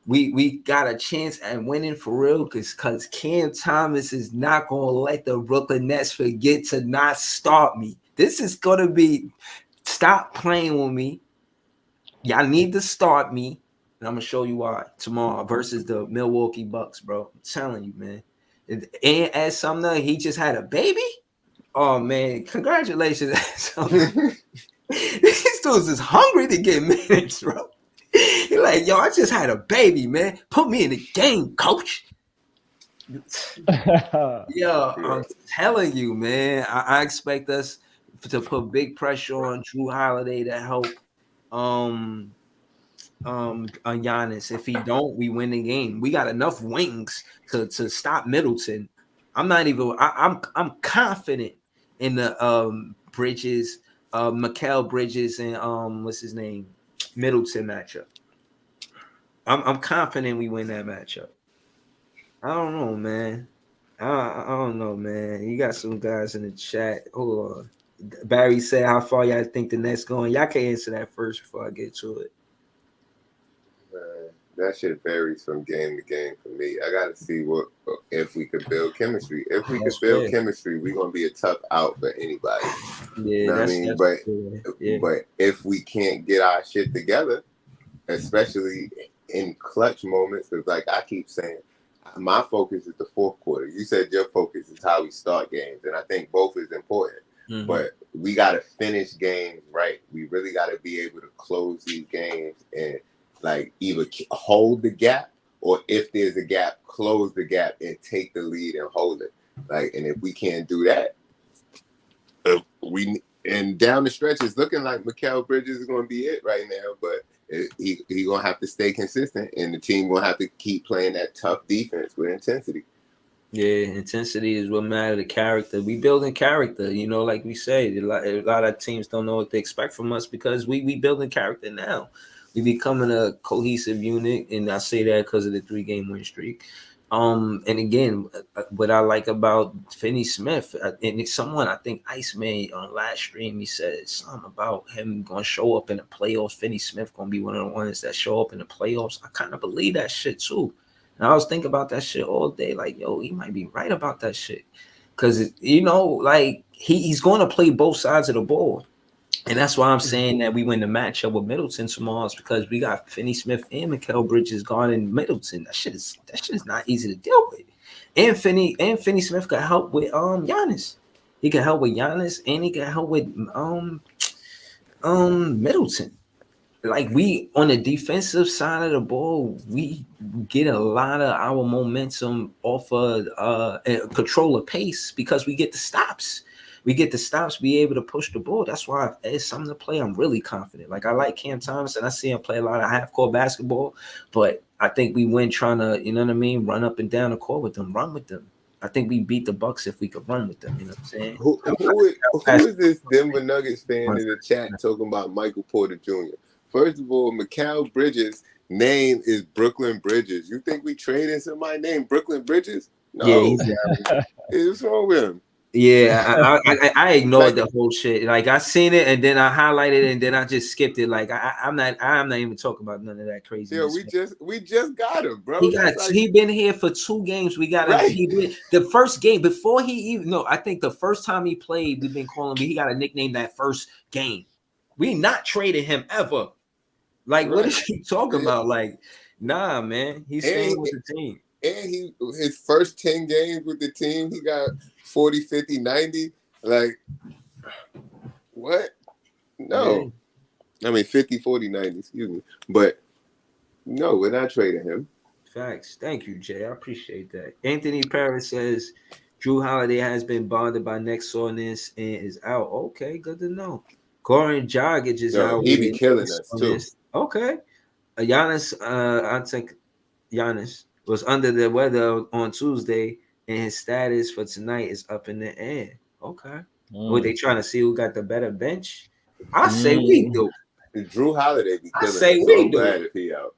we got a chance at winning for real because Cam Thomas is not gonna let the Brooklyn Nets forget to not start me. This is gonna be stop playing with me. Y'all need to start me, and I'm gonna show you why tomorrow versus the Milwaukee Bucks, bro. I'm telling you, man. And as Sumner, he just had a baby. Oh man, congratulations! These dudes is hungry to get minutes, bro. He like, yo, I just had a baby, man. Put me in the game, coach. Yo, I'm telling you, man. I expect us to put big pressure on Drew Holiday to help Giannis. If he don't, we win the game. We got enough wings to stop Middleton. I'm confident in the Bridges, Mikal Bridges and what's his name, Middleton matchup. I'm confident we win that matchup. I don't know, man. I don't know, man. You got some guys in the chat. Hold on. Barry said, "How far y'all think the Nets going?" Y'all can answer that first before I get to it. That shit varies from game to game for me. I got to see if we could build chemistry. If we could build chemistry, we're gonna be a tough out for anybody. Yeah, you know what I mean? But if we can't get our shit together, especially in clutch moments, because like I keep saying, my focus is the fourth quarter. You said your focus is how we start games, and I think both is important. Mm-hmm. But we got to finish games right. We really got to be able to close these games and like either hold the gap or if there's a gap, close the gap and take the lead and hold it. Like, and if we can't do that, and down the stretch, it's looking like Mikal Bridges is going to be it right now. But he going to have to stay consistent, and the team going to have to keep playing that tough defense with intensity. Yeah, intensity is what matters. The character. We building character, you know, like we say. A lot of teams don't know what they expect from us because we building character now. We becoming a cohesive unit, and I say that because of the 3-game win streak. And again, what I like about Finney Smith, and someone I think Iceman on last stream, he said something about him going to show up in the playoffs. Finney Smith going to be one of the ones that show up in the playoffs. I kind of believe that shit too. And I was thinking about that shit all day. Like, yo, he might be right about that shit. Because, you know, like, he's going to play both sides of the ball. And that's why I'm saying that we win the matchup with Middleton tomorrow is because we got Finney Smith and Mikal Bridges guarding Middleton. That shit is not easy to deal with. And Finney Smith can help with Giannis. He can help with Giannis and he can help with Middleton. Like we on the defensive side of the ball, we get a lot of our momentum off of control of pace because we get the stops. We get the stops, be able to push the ball. That's why it's something to play. I'm really confident. Like I like Cam Thomas and I see him play a lot of half-court basketball, but I think we win trying to, you know what I mean, run up and down the court with them, run with them. I think we beat the Bucks if we could run with them. You know what I'm saying? Who is this Denver Nuggets fan in the chat talking about Michael Porter Jr.? First of all, Mikal Bridges' name is Brooklyn Bridges. You think we traded somebody named Brooklyn Bridges? No. Yeah, What's wrong with him? Yeah, I ignored the whole shit. Like I seen it and then I highlighted it and then I just skipped it. Like I'm not even talking about none of that crazy. Yeah, we just got him, bro. He been here for 2 games. We got him. Right. The first game before he even I think the first time he played, we've been calling him. He got a nickname that first game. We not traded him ever. Like what is he talking about? Like nah, man. He's staying with the team. And his first 10 games with the team, he got 40, 50, 90. Like, what? No. I mean, 50, 40, 90, excuse me. But, no, we're not trading him. Facts. Thank you, Jay. I appreciate that. Anthony Paris says, Drew Holiday has been bonded by neck soreness and is out. Okay, good to know. Goran Dragic is out. He be killing us, too. Okay. Giannis, I think Giannis was under the weather on Tuesday, and his status for tonight is up in the air. Okay. What they trying to see who got the better bench? I say we do. Drew Holiday be killing us. I say we do. Glad if he out.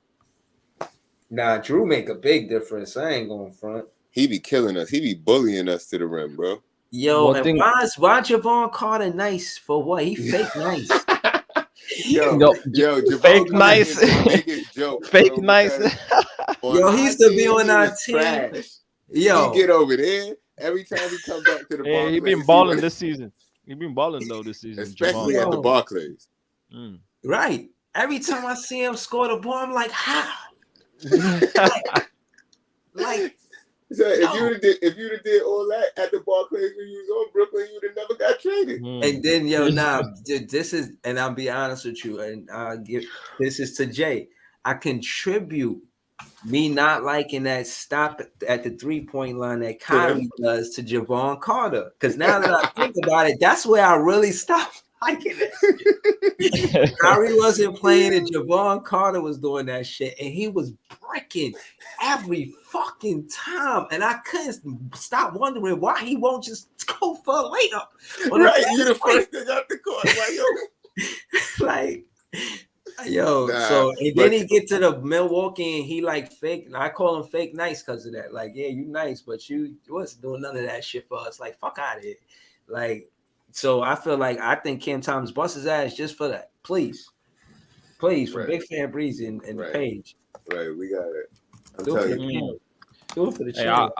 Nah, Drew make a big difference. I ain't going front. He be killing us. He be bullying us to the rim, bro. Yo, and why Javon Carter nice for what? He fake nice. Yo, fake nice. Joke, fake bro, nice. Yo, he used to be on our team. Trash. Yo, he get over there every time he come back to the Barclays. He been balling this season. He been balling though this season, especially at the Barclays. Right. Every time I see him score the ball, I'm like, how? like so if you'd have did all that at the Barclays when you was on Brooklyn, you'd have never got traded. And then this is, and I'll be honest with you, and this is to Jay. I contribute me not liking that stop at the 3-point line that Kyrie does to Javon Carter. Because now that I think about it, that's where I really stopped liking it. Kyrie wasn't playing and Javon Carter was doing that shit. And he was breaking every fucking time. And I couldn't stop wondering why he won't just go for a layup. Right, you're the first thing out the court. Like, yo, and then he get to the Milwaukee and he like fake. I call him fake nice because of that. Like, yeah, you nice, but you wasn't doing none of that shit for us. Like, fuck out of here. Like, so I think Cam Thomas busts his ass just for that. Please, from Big Fan Breezy and the page. Right, we got it. I'm telling you. Do it for the channel.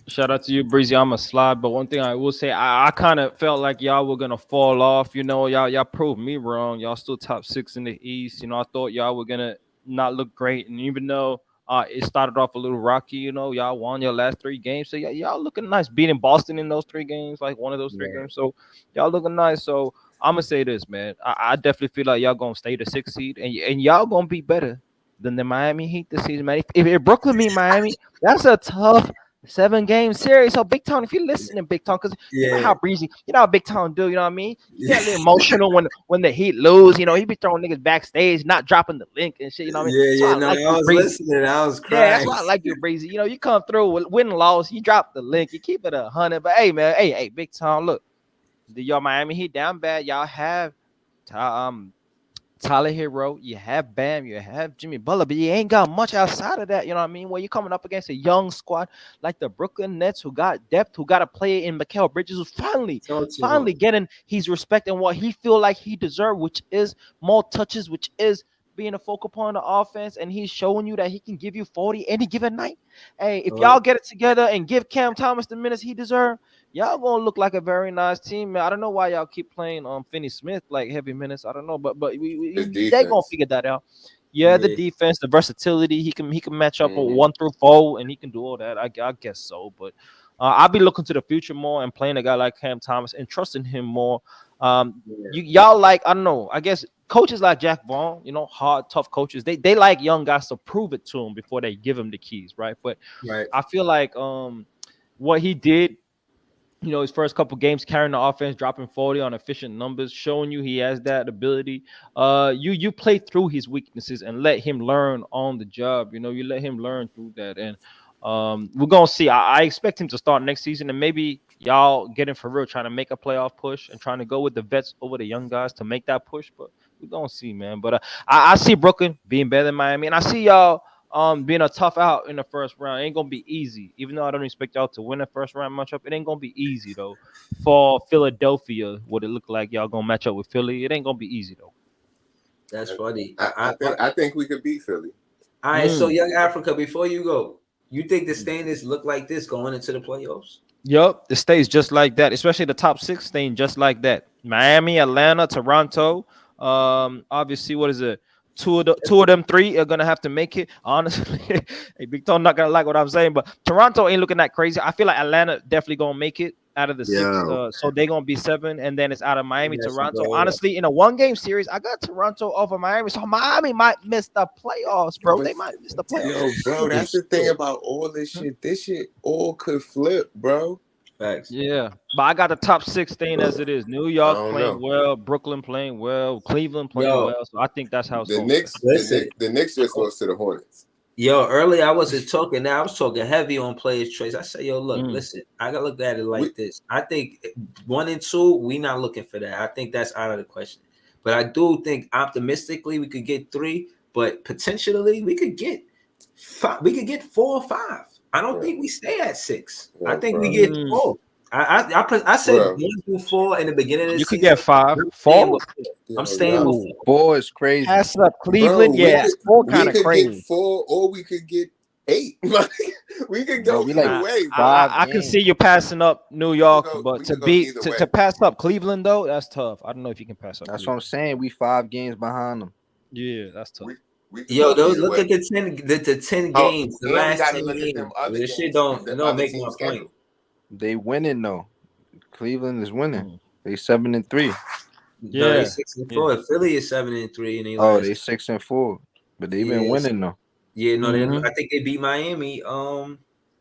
Shout out to you, Breezy. I'm a slide, but one thing I will say, I kind of felt like y'all were gonna fall off. You know, y'all proved me wrong. Y'all still top 6 in the East. You know, I thought y'all were gonna not look great, and even though it started off a little rocky, you know, y'all won your last 3 games, so y'all looking nice. Beating Boston in those 3 games, like one of those 3 games, so y'all looking nice. So I'm gonna say this, man. I definitely feel like y'all gonna stay the 6th seed, and y'all gonna be better than the Miami Heat this season, man. If Brooklyn beat Miami, that's a tough 7-game series. So Big Town, if you're listening, Big Town, because you know how Breezy, you know how Big Town do, you know what I mean? You get a little emotional when the Heat lose, you know, he be throwing niggas backstage, not dropping the link and shit, you know what I mean? I was listening, I was crying. Yeah, that's why I like you, Breezy. You know, you come through with win and loss, you drop the link, you keep it 100. But hey, man, hey, Big Town, look, y'all Miami Heat down bad. Y'all have Tyler Hero, you have Bam, you have Jimmy Butler, but you ain't got much outside of that, you know what I mean? Where you're coming up against a young squad like the Brooklyn Nets who got depth, who got a player in Mikal Bridges who's finally getting his respect and what he feel like he deserved, which is more touches, which is being a focal point of the offense, and he's showing you that he can give you 40 any given night. Hey, if y'all get it together and give Cam Thomas the minutes he deserves, y'all gonna look like a very nice team, man. I don't know why y'all keep playing Finney Smith like heavy minutes. I don't know, but His they gonna defense. figure that out. Yeah, the Yeah. defense, the versatility, he can match up with Mhm. 1 through 4, and he can do all that. I guess so, but I'll be looking to the future more and playing a guy like Cam Thomas and trusting him more. Y'all like, I don't know, I guess coaches like Jack Vaughn, hard, tough coaches, they like young guys to prove it to him before they give him the keys, right? But Right. I feel like what he did, his first couple games carrying the offense, dropping 40 on efficient numbers, showing you he has that ability. You play through his weaknesses and let him learn on the job. You let him learn through that, and we're gonna see. I expect him to start next season, and maybe y'all getting for real, trying to make a playoff push and trying to go with the vets over the young guys to make that push. But we're gonna see, man. But I see Brooklyn being better than Miami, and I see y'all being a tough out in the first round. It ain't gonna be easy. Even though I don't expect y'all to win the first round matchup, it ain't gonna be easy though. For Philadelphia, what it look like y'all gonna match up with Philly, it ain't gonna be easy though. That's funny. I think we could beat Philly. All right, so Young Africa, before you go, you think the standings look like this going into the playoffs? Yup, it stays just like that, especially the top 6 staying just like that. Miami, Atlanta, Toronto. Obviously, what is it? Two of them 3 are gonna have to make it. Honestly, hey, Big Tone not gonna like what I'm saying, but Toronto ain't looking that crazy. I feel like Atlanta definitely gonna make it out of the 6. So they're gonna be 7, and then it's out of Miami, Yes, Toronto. bro. Honestly, in a 1-game series, I got Toronto over Miami, so Miami might miss the playoffs, bro. But- They might miss the playoffs. Yo, bro, that's the thing about all this shit. This shit all could flip, bro. Facts. Yeah, but I got the top 6 staying as it is. New York I don't playing know. well, Brooklyn playing well, Cleveland playing Yo. well. So I think that's how it's The going. Knicks, Listen. the Knicks just lost to the Hornets. Yo, earlier I wasn't talking. Now I was talking heavy on players' trades. I say, yo, look, Mm. listen, I gotta look at it like this. I think 1 and 2, we not looking for that. I think that's out of the question. But I do think optimistically we could get 3, but potentially we could get 5. We could get 4 or 5. I don't think we stay at 6. I think we get 4. I said Bro. 1 through 4 in the beginning of the You season. could get 5, I'm 4. staying with 4. I'm staying with 4. 4 is crazy. Pass up Cleveland, Bro, yeah, 4 we kind of could crazy. get 4 or we could get 8. Like, we could go Bro, we either like way. Bro. 5 I can games. see you passing up New York, go- but we to could go beat either way. to pass up Cleveland though, that's tough. I don't know if you can pass up. That's what I'm Cleveland. saying. We 5 games behind them. Yeah, that's tough. We could Yo, go those either look way. at the 10 Oh, games. The and we last gotta 10 look at games. them other This shit games, don't the it don't other make my team's point. schedule. They winning though. Cleveland is winning. They 7-3. No, Yeah, they 6 and 4. Philly is 7 and 3, and they Oh, last. they 6-4. But they been Yes. winning though. Yeah, no, Mhm. I think they beat Miami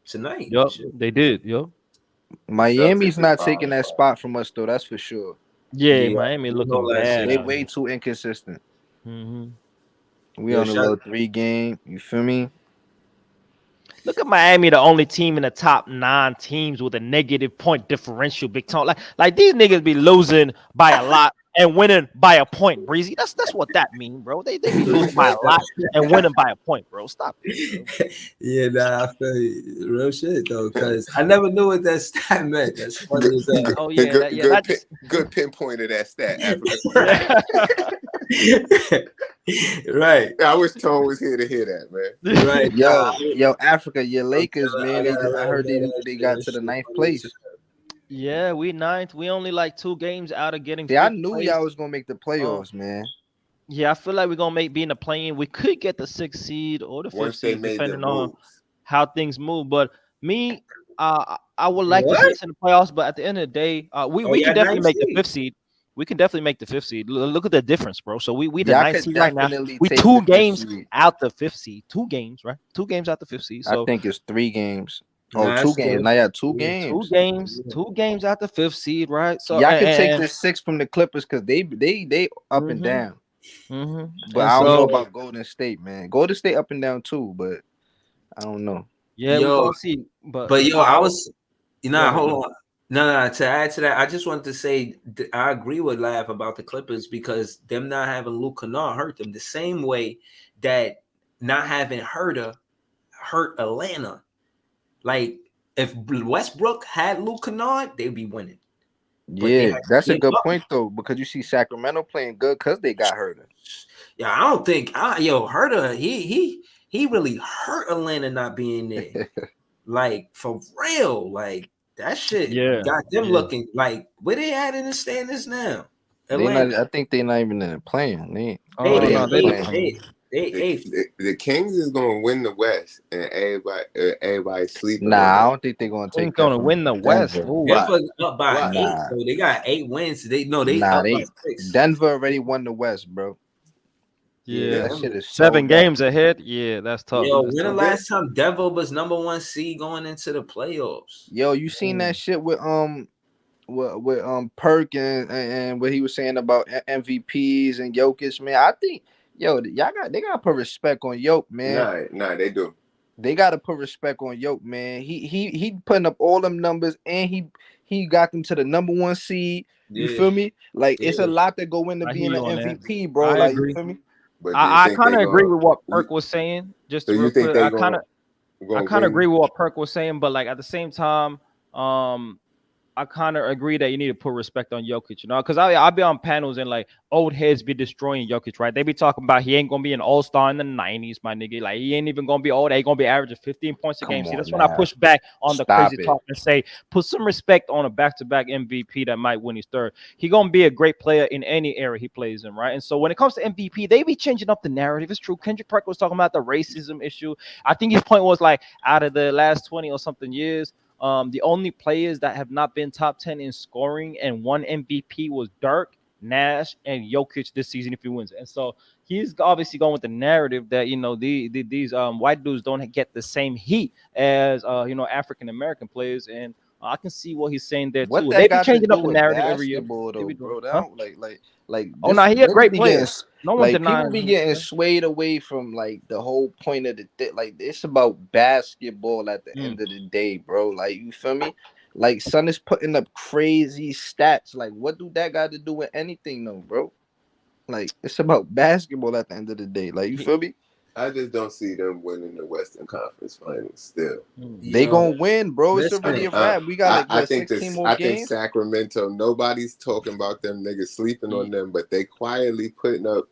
tonight. Yup, Shit. they did. Yup. Miami's Celtics not are taking that 5-5. spot from us though. That's for sure. Yeah, Yeah, Miami no looking last bad. year. They out way here. too inconsistent. Mhm. We Yo, on a shout- little 3 game. You feel me? Look at Miami, the only team in the top 9 teams with a negative point differential. Big time, like these niggas be losing by a lot and winning by a point. Breezy, that's what that mean, bro. They be losing by a lot and winning by a point, bro. Stop it, bro. Yeah, nah, I feel you. Real shit though, because I never knew what that stat meant. That's funny as hell. Oh yeah, Good pinpoint of that stat, Africa. Right, I wish Tone was here to hear that, man. right. Yo, Africa, your Lakers, I man. I heard they got to the 9th place. Yeah, we 9th. We only like 2 games out of getting. Yeah, I 5th knew place. y'all was gonna make the playoffs, man. Yeah, I feel like we're gonna be in the play-in. We could get the 6th seed or the 5th Once they seed, made their depending on moves. how things move. But me, I would like to What? see us in the playoffs. But at the end of the day, we yeah, can definitely 9th make the seed. 5th seed. We can definitely make the 5th seed. Look at the difference, bro. So we the Y'all 9th could seed right now. definitely We take 2 the 5th games seed. out the 5th seed. 2 games, right? 2 games out the 5th seed. So I think it's 3 games. Nah, Oh, that's 2 games. good. Now you have 2 Yeah, games. 2 games out the 5th seed, right? So Y'all can and- take and- the 6 from the Clippers because they up and Mhm. down. Mhm. But And I don't know so- about Golden State, man. Golden State up and down too, but I don't know. Yeah, Yo, we're gonna see. But yo, I was hold on. No, to add to that, I just wanted to say I agree with Lav about the Clippers because them not having Luke Kennard hurt them the same way that not having Herter hurt Atlanta. Like if Westbrook had Luke Kennard, they'd be winning. But they Yeah, had to that's a give good up. point though, because you see Sacramento playing good because they got hurt. Yeah, I don't think Herter, he really hurt Atlanta not being there. Like for real. Like That shit Yeah, got them yeah. looking like where they at in the standings now. They not. Atlanta. I think they not even in the playing. They Oh, they they in no, the they the eighth. playing. plan. They The, eighth. the Kings is gonna win the West, and everybody sleeping Nah, on I them. don't think they're gonna Ain't take that gonna from win the West. Denver. Ooh. Why? Denver up by Why? 8, Nah, though. They got 8 wins. They nah, up by they 6. Denver already won the West, bro. Yeah, Yeah. That Denver. shit is so 7 bad. games ahead. Yeah, that's tough. Yo, That's when the tough. last time Denver was number 1 seed going into the playoffs? Yo, you seen that shit with Perk and what he was saying about MVPs and Jokic, man. I think they gotta put respect on Jokic, man. Nah, they do. They gotta put respect on Jokic, man. He putting up all them numbers and he got them to the number 1 seed. You Yeah, feel me? Like it's a yeah. lot that go into I hear being an you on that. MVP, bro. I Like you agree. feel me? But do you I think kind they of agree gonna? with what You, Perk was saying. Just so you real think quick, they I kind of win? agree with what Perk was saying, but like at the same time, I kind of agree that you need to put respect on Jokic, you know, because I'll be on panels and like old heads be destroying Jokic, right? They be talking about he ain't gonna be an all-star in the 90s, my nigga. Like he ain't even gonna be old. He gonna be averaging 15 points a game. Come See, on that's when I now. push back on the Stop crazy it. talk and say put some respect on a back-to-back MVP that might win his third. He gonna be a great player in any era he plays in, right? And so when it comes to MVP, they be changing up the narrative. It's true. Kendrick Perk was talking about the racism issue. I think his point was like out of the last 20 or something years. The only players that have not been top 10 in scoring and won MVP was Dirk, Nash, and Jokic this season if he wins. And so he's obviously going with the narrative that these white dudes don't get the same heat as African American players, and I can see what he's saying there What too. that They be got to changing do up the with narrative every year. basketball They though, be doing, bro? That huh? don't like Oh this no, he a niggas great be player. getting No one like people denying be him. getting swayed away from like the whole point of the like it's about basketball at the end of the day, bro. Like you feel me? Like son is putting up crazy stats. Like what do that got to do with anything though, bro? Like it's about basketball at the end of the day. Like you feel me? I just don't see them winning the Western Conference Finals. Still, They Yo, gonna win, bro. It's already a listen. wrap. We got like I what think 16 this. more I think games. Sacramento. Nobody's talking about them niggas sleeping on them, but they quietly putting up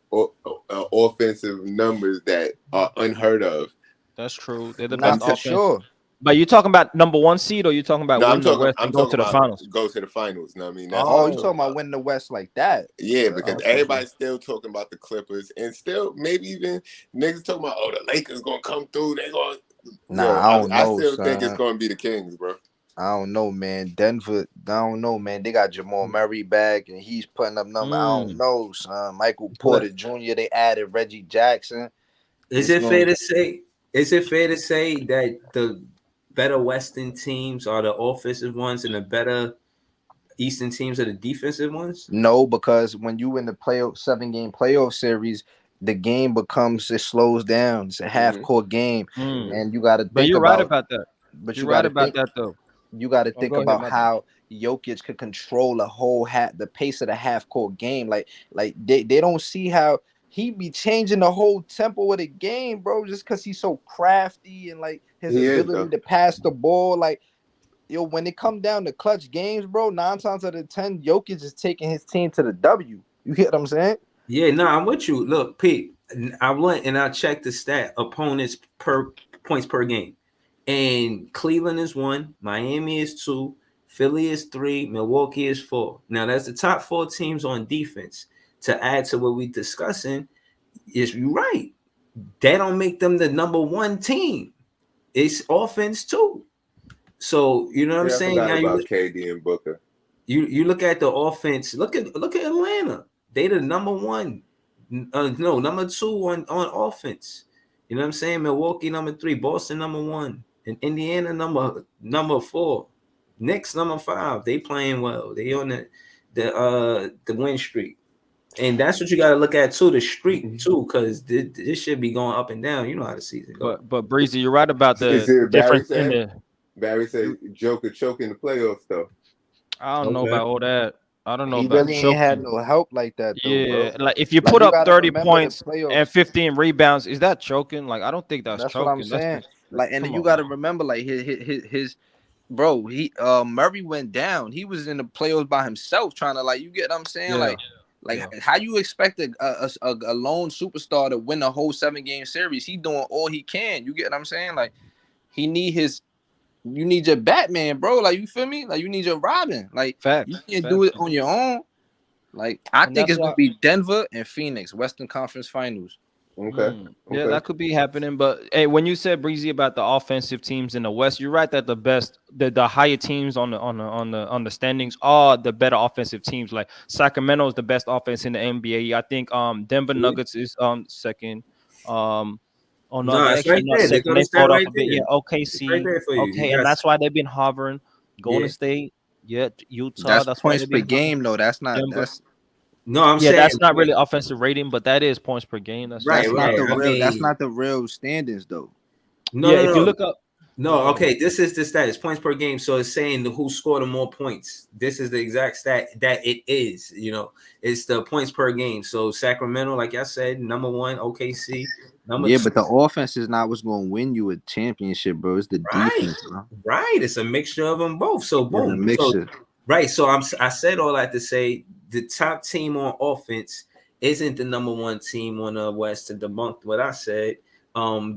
offensive numbers that are unheard of. That's true. They're the Not best for offense. sure. But you talking about number 1 seed or you talking about No, win the West I'm and go talking to the about finals? go to the finals. No, I mean that's Oh, what I'm you talking talking about winning the West like that? Yeah, because Okay. everybody's still talking about the Clippers, and still maybe even niggas talking about the Lakers gonna come through. They gonna Nah, I don't I know, still think it's son. gonna be the Kings, bro. I don't know, man. Denver, I don't know, man. They got Jamal Murray back, and he's putting up numbers. I don't know, son. Michael Porter Jr. They added Reggie Jackson. Is it fair to say? Is it fair to say that the better Western teams are the offensive ones, and the better Eastern teams are the defensive ones? No, because when you in the 7-game playoff series, the game it slows down. It's a half-court game, and you got to think But you're right about that. But You're you right got to about think. that though. You got to Oh, think go ahead, about my bad. how Jokic could control the pace of the half-court game. Like they don't see how he be changing the whole tempo of the game, bro, just because he's so crafty and like his ability to pass the ball. Like, yo, when it come down to clutch games, bro, 9 times out of 10, Jokic is taking his team to the W. You get what I'm saying? Yeah, no, I'm with you. Look, Pete, I went and I checked the stat opponents per points per game. And Cleveland is 1, Miami is 2, Philly is 3, Milwaukee is 4. Now that's the top 4 teams on defense. To add to what we're discussing, is you right. That don't make them the number 1 team. It's offense too. So you know what I'm saying? Now Now KD and Booker. You look at the offense. Look at Atlanta. They the number 1. Number 2 on offense. You know what I'm saying? Milwaukee number 3, Boston number 1, and Indiana number 4. Knicks number 5. They playing well. They on the win streak. And that's what you got to look at too, the streak too, because this should be going up and down. You know how the season goes. But Breezy, you're right about the difference in the. Barry said Joker choking the playoffs though. I don't know about all that. I don't know He about really choking. ain't had no help like that though, Yeah, bro. like if you Like, put you up gotta 30 remember the points playoffs. and 15 rebounds, is that choking? Like I don't think that's That's choking. what I'm saying. That's Like, and then come you on. got to remember, like his bro, Murray went down. He was in the playoffs by himself, trying to you get what I'm saying? Yeah. Like how you expect a lone superstar to win a whole 7-game series? He doing all he can. You get what I'm saying? Like he need his you need your Batman, bro. Like, you feel me? Like, you need your Robin. Like, Facts. you can't do it on your own. Like, I And think that's it's why. gonna be Denver and Phoenix, Western Conference Finals. Okay. Yeah, Okay. that could be happening. But hey, when you said Breezy about the offensive teams in the West, you're right that the higher teams on the standings are the better offensive teams. Like Sacramento is the best offense in the NBA. I think Denver Nuggets is second. Oh no, No, they're it's actually right not there. They're second. gonna They start fought off right a bit. there. Yeah, It's right OKC. there for you. Okay, You and got that's why they've been hovering. yeah. Golden State, yeah, Utah. That's That's why points they've per been hovering. game, though. That's not Denver. No, I'm Yeah, saying that's not really offensive rating, but that is points per game. That's right, that's true. not right. the I real. That's mean, not the real standings, though. no, Yeah, no, if you no. look up. No, Go ahead. okay. This is the stat. It's points per game. So it's saying who scored the more points. This is the exact stat that it is. It's the points per game. So Sacramento, like I said, number one. OKC, number Yeah, two. but the offense is not what's going to win you a championship, bro. It's the Right, defense, bro. right. It's a mixture of them both. So It's a boom. So mixture. right. So I said all that to say the top team on offense isn't the number one team on the West to debunk what I said.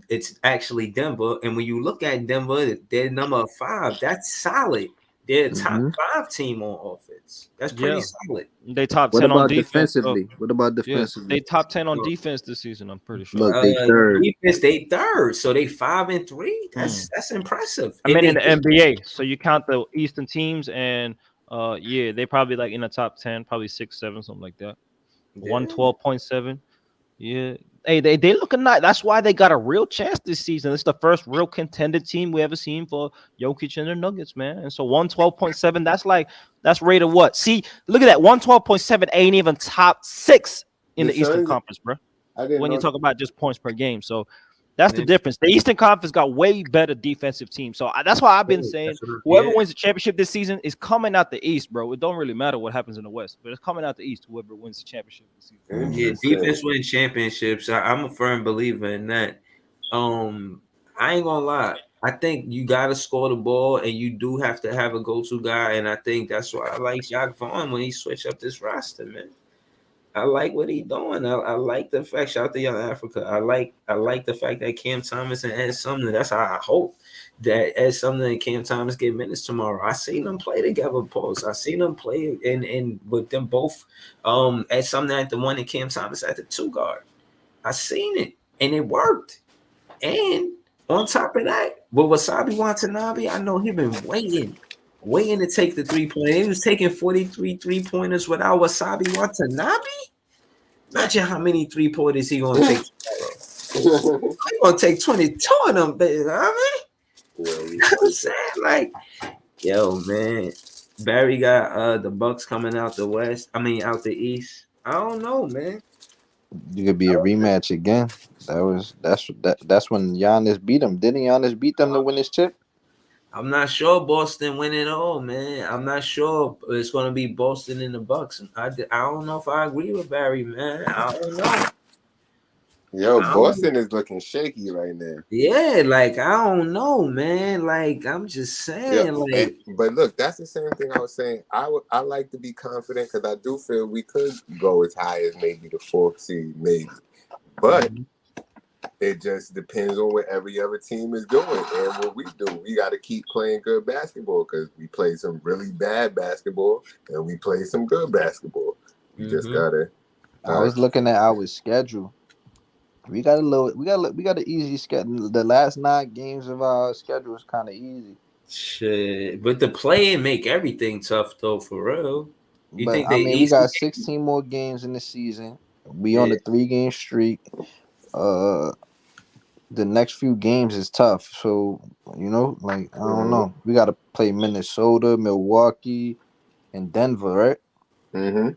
It's actually Denver, and when you look at Denver, they're number 5. That's solid. They're a top 5 team on offense. That's pretty Yeah, solid. they top What 10 on about defense. So, defensively? What about yeah, defensively? they top 10 on defense this season. I'm pretty sure. Look, they third. Defense, they third, so they 5-3. That's impressive. I mean, in the And NBA, so you count the Eastern teams, and yeah, they probably like in the top 10, probably 6, 7, something like that. Yeah. 112.7. Yeah. Hey, they looking nice. That's why they got a real chance this season. It's the first real contender team we ever seen for Jokic and the Nuggets, man. And so 112.7, that's rated what? See, look at that. 112.7 ain't even top 6 in the Eastern Conference, bro. When you talk about just points per game. So that's the difference. The Eastern Conference got way better defensive teams. So that's why I've been saying whoever wins the championship this season is coming out the East, bro. It don't really matter what happens in the West, but it's coming out the East, whoever wins the championship this season. Yeah, defense win championships. I'm a firm believer in that. I ain't gonna lie. I think you gotta score the ball, and you do have to have a go-to guy. And I think that's why I like Jacque Vaughn when he switched up this roster, man. I like what he doing. I like the fact. Shout out to Young Africa. I like the fact that Cam Thomas and Ed Sumner. That's how I hope that Ed Sumner and Cam Thomas get minutes tomorrow. I seen them play together, Pauls. I seen them play in with them both. Ed Sumner at the 1 and Cam Thomas at the 2 guard. I seen it, and it worked. And on top of that, with Wasabi Watanabe, I know he been waiting to take the 3-pointer. He was taking 43 3-pointers without Wasabi Watanabe. Imagine how many 3-pointers he gonna take tomorrow. He gonna take 22 of them, baby. I mean, I'm saying, like, yo, man, Barry got the Bucks coming out the West. I mean, out the East. I don't know, man. You could be a rematch again. That's when Giannis beat him. Didn't Giannis beat them to win his chip? I'm not sure Boston win it all, man. I'm not sure it's going to be Boston and the Bucks. I don't know if I agree with Barry, man. I don't know. Yo, Boston is looking shaky right now. Yeah, like, I don't know, man. Like, I'm just saying, but look, that's the same thing I was saying. I like to be confident because I do feel we could go as high as maybe the 4th seed, maybe. But it just depends on what every other team is doing and what we do. We got to keep playing good basketball because we play some really bad basketball and we play some good basketball. We just gotta. I was looking at our schedule. We got an easy schedule. The last 9 games of our schedule is kind of easy. Shit, but the play and make everything tough though, for real. We got 16 more games in the season. We on a 3-game streak. The next few games is tough. So, I don't know. We got to play Minnesota, Milwaukee, and Denver, right? Mm-hmm.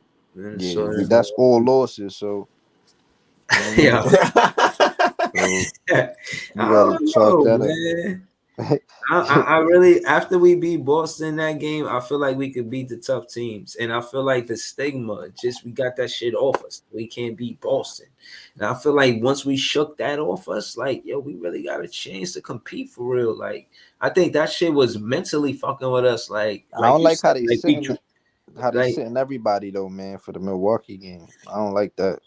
Yeah, that's all losses. So, yeah. You gotta chalk that man. I really, after we beat Boston in that game, I feel like we could beat the tough teams. And I feel like the stigma, we got that shit off us. We can't beat Boston. And I feel like once we shook that off us, like, yo, we really got a chance to compete for real. Like, I think that shit was mentally fucking with us. Like I don't like how they they sitting everybody though, man, for the Milwaukee game. I don't like that.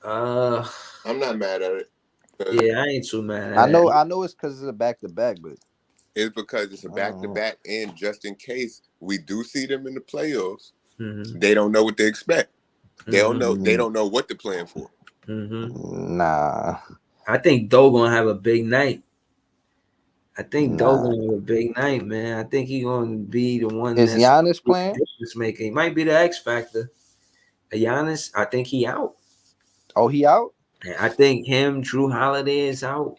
I'm not mad at it. Yeah, I ain't too mad. I know it's because it's a back-to-back, but is because it's a back-to-back, and just in case we do see them in the playoffs, they don't know what to expect. They don't know. They don't know what to plan for. Nah. I think Doe gonna have a big night. I think Doe gonna have a big night, man. I think he gonna be the one. Is Giannis playing? Making. He might be the X factor. Giannis, I think he out. Oh, he out? I think him, Drew Holiday is out.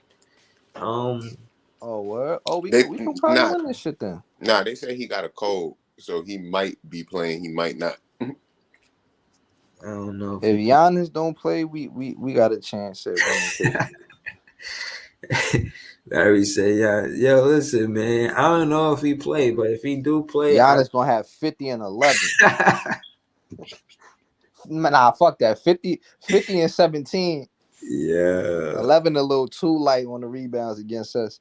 Oh, what? Oh, we can probably win this shit then. Nah, they say he got a cold, so he might be playing. He might not. I don't know. If Giannis don't play, we got a chance at winning. Larry said, "Yeah, yo, listen, man. I don't know if he play, but if he do play, Giannis gonna have 50 and 11. Nah, fuck that. 50 and 17. Yeah. 11 a little too light on the rebounds against us.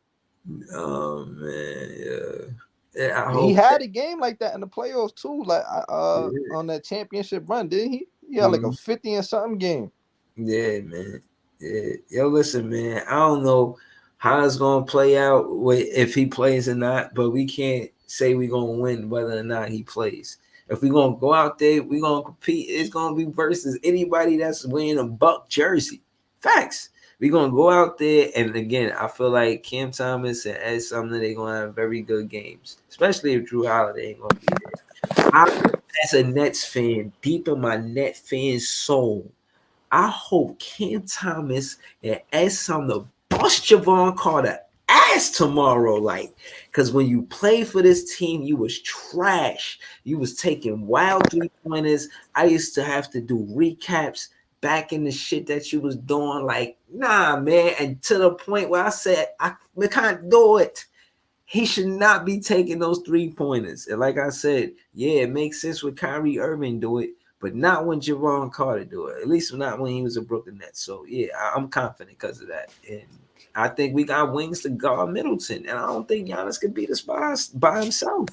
Oh man, yeah. He had a game like that in the playoffs too, like on that championship run, didn't he? He had like a 50 and something game. Yeah, man. Yeah. Yo, listen, man. I don't know how it's gonna play out if he plays or not, but we can't say we're gonna win whether or not he plays. If we're gonna go out there, we're gonna compete. It's gonna be versus anybody that's wearing a Buck jersey. Facts. We're gonna go out there, and again, I feel like Cam Thomas and Ed Sumner, they're gonna have very good games, especially if Drew Holiday ain't gonna be there. As a Nets fan, deep in my Net fan soul, I hope Cam Thomas and Ed Sumner bust Javon Carter ass tomorrow, like, because when you play for this team, you was trash. You was taking wild 3-pointers. I used to have to do recaps back in the shit that you was doing, like, nah, man. And to the point where I said, we can't do it. He should not be taking those 3-pointers. And like I said, yeah, it makes sense when Kyrie Irving do it, but not when Javon Carter do it. At least not when he was a Brooklyn Nets. So yeah, I'm confident because of that. And I think we got wings to guard Middleton, and I don't think Giannis could beat us by himself.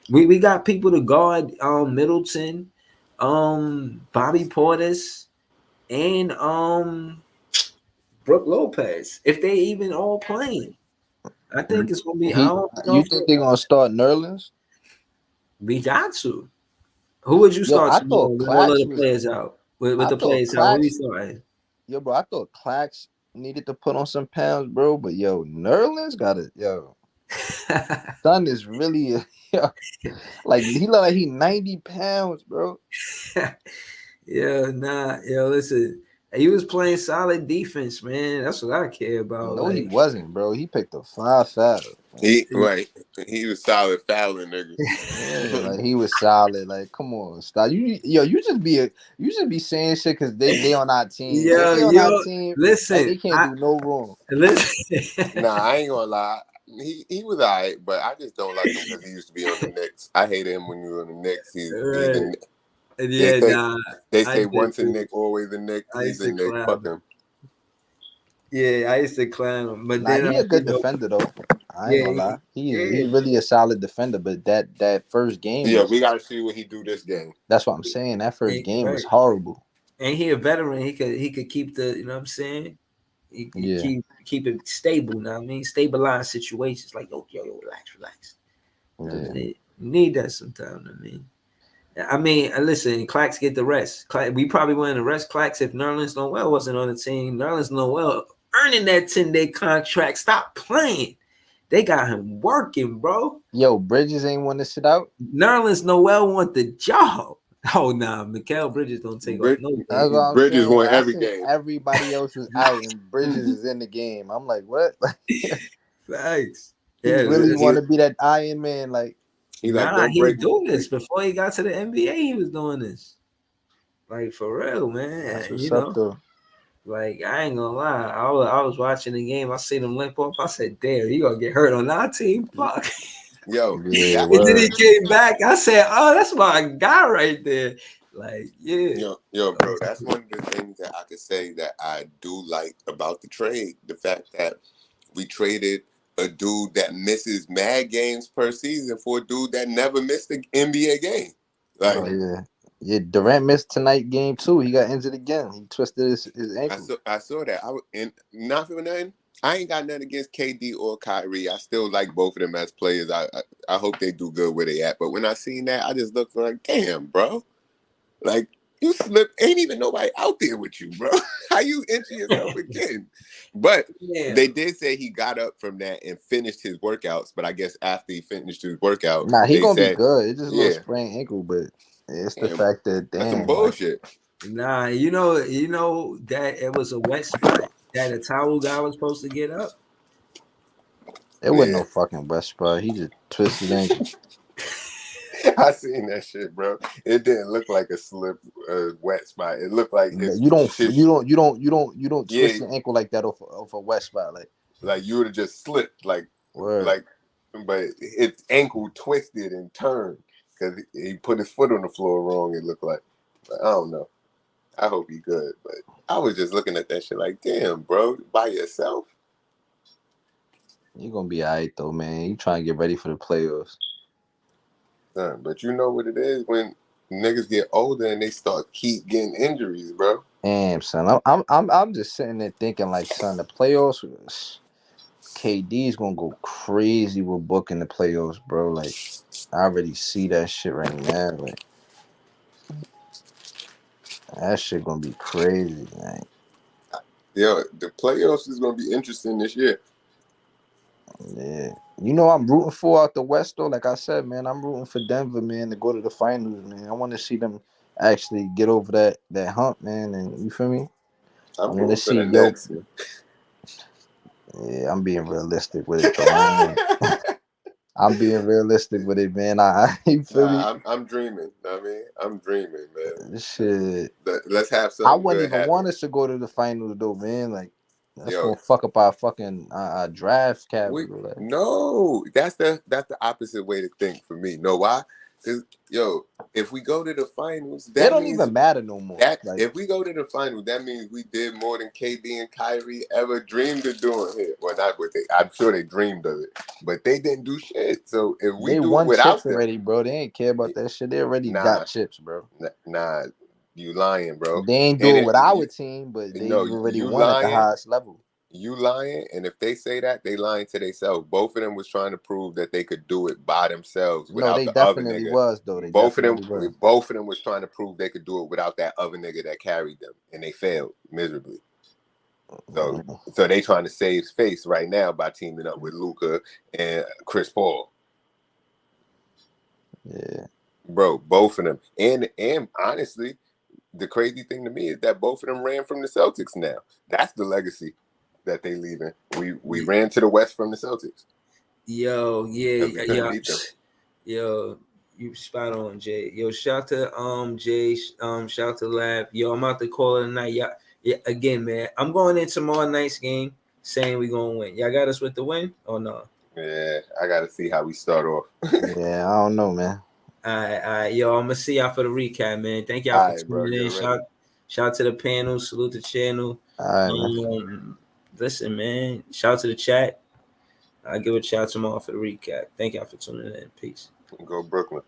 We got people to guard Middleton, Bobby Portis, and Brook Lopez. If they even all playing, I think it's gonna be. You think they're gonna start Nerlens? We got to. Who would you start? I thought with all of the players out. With the players out, who you starting? Yo, bro, I thought Clax needed to put on some pounds, bro. But yo, Nerlens got it. Yo, son is really like he look like he 90 pounds, bro. Yeah, nah, yo, listen. He was playing solid defense, man. That's what I care about. No, he wasn't, bro. He picked a 5 foul. He was solid fouling, nigga. Yeah, like he was solid. Like, come on, stop. You just be saying shit because they on our team. Our team, listen, like, they can't do no wrong. Listen, nah, I ain't gonna lie. He was alright, but I just don't like him because he used to be on the Knicks. I hated him when he was on the Knicks. They say once a Knick, always a Knick. He's a Knick. Fuck him. Yeah, I used to clown him, but then he a good defender though. I ain't gonna lie. He's really a solid defender, but that first game. Yeah, we gotta see what he do this game. That's what I'm saying. That first game was horrible. And he a veteran. He could keep the. You know what I'm saying? He keep it stable. You know what I mean? Stabilize situations. Like yo, relax. Yeah. You need that sometime. I mean, listen, Clax get the rest. We probably wouldn't arrest Clax if Nerlens Noel wasn't on the team. Nerlens Noel earning that 10-day contract. Stop playing. They got him working, bro. Yo, Bridges ain't want to sit out. Nerlens Noel want the job. Oh, nah. Mikal Bridges don't take off no. Bridges won every game. Everybody else is out and Bridges is in the game. I'm like, what? Thanks. He really want to be that Iron Man, like. He was doing this before he got to the NBA. He was doing this, like for real, man. That's what's up, though. Like I ain't gonna lie, I was watching the game. I seen him limp off. I said, "Damn, he gonna get hurt on our team." Fuck. Yo, and then he came back. I said, "Oh, that's my guy right there." Like, yeah. Yo, bro, that's one of the things that I could say that I do like about the trade. The fact that we traded a dude that misses mad games per season for a dude that never missed an NBA game. Like, yeah. Durant missed tonight game too. He got injured again. He twisted his ankle. I saw that. Not for nothing. I ain't got nothing against KD or Kyrie. I still like both of them as players. I hope they do good where they at. But when I seen that, I just looked like, damn, bro. Like, you slipped. Ain't even nobody out there with you, bro. How you injure yourself again? But Yeah. they did say he got up from that and finished his workouts. But I guess after he finished his workout, Nah, he they gonna be said, good. It's just a yeah, little sprained ankle, but it's the damn, fact that that's some damn, like, bullshit. Nah, you know that it was a wet spot that a towel guy was supposed to get up. it wasn't Yeah. no fucking wet spot. He just twisted ankle. I seen that shit, bro. It didn't look like a slip, wet spot. It looked like his You don't shit, twist yeah, your ankle like that off a wet spot, like you would have just slipped, word. like, but his ankle twisted and turned because he put his foot on the floor wrong. It looked like, but I don't know. I hope he good, but I was just looking at that shit like, damn, bro, by yourself. You gonna be alright though, man. You trying to get ready for the playoffs. But you know what it is when niggas get older and they keep getting injuries, bro. Damn, son. I'm just sitting there thinking like, son, the playoffs. KD's gonna go crazy with booking the playoffs, bro. Like, I already see that shit right now. Like, that shit gonna be crazy, man. Yo, the playoffs is gonna be interesting this year. Yeah. You know I'm rooting for out the West though. Like I said, man, I'm rooting for Denver, man, to go to the finals, man. I want to see them actually get over that hump, man. And you feel me? I I'm want to rooting for see the Nets. Yeah, I'm being realistic with it, though. I'm being realistic with it, man. You feel me? I'm dreaming. I mean, I'm dreaming, man. Shit. Let's have I something wouldn't good even happen. want us to go to the finals, though, man. Like, that's Yo, gonna fuck up our fucking draft capital. Like, no, that's the opposite way to think for me. Know why? Because if we go to the finals, it that don't means even matter no more. that Like, if we go to the finals, that means we did more than KD and Kyrie ever dreamed of doing here. Well, not what I'm sure they dreamed of it, but they didn't do shit. So if we they do it won without chips them, already, bro. They ain't care about that shit. They already got chips, bro. nah, you lying, bro. They ain't do it with our team, but they already won at the highest level. You lying, and if they say that, they lying to themselves. Both of them was trying to prove that they could do it by themselves without they the other definitely nigga. was though. Both of them was trying to prove they could do it without that other nigga that carried them, and they failed miserably. So they trying to save face right now by teaming up with Luka and Chris Paul. Yeah, bro, both of them, and honestly, the crazy thing to me is that both of them ran from the Celtics. Now that's the legacy that they leaving. We ran to the West from the Celtics. Yo, yeah, We couldn't beat them. Yo, you spot on, Jay. Yo, shout to Jay, shout to Lab. Yo, I'm about to call it a night. Yeah, again, man. I'm going in tomorrow night's game saying we gonna win. Y'all got us with the win or no? Yeah, I gotta see how we start off. Yeah, I don't know, man. All right, yo, I'm gonna see y'all for the recap, man. Thank y'all for tuning in. Shout to the panel, salute the channel. Listen, man. Shout to the chat. I'll give a shout tomorrow for the recap. Thank y'all for tuning in. Peace. Go Brooklyn.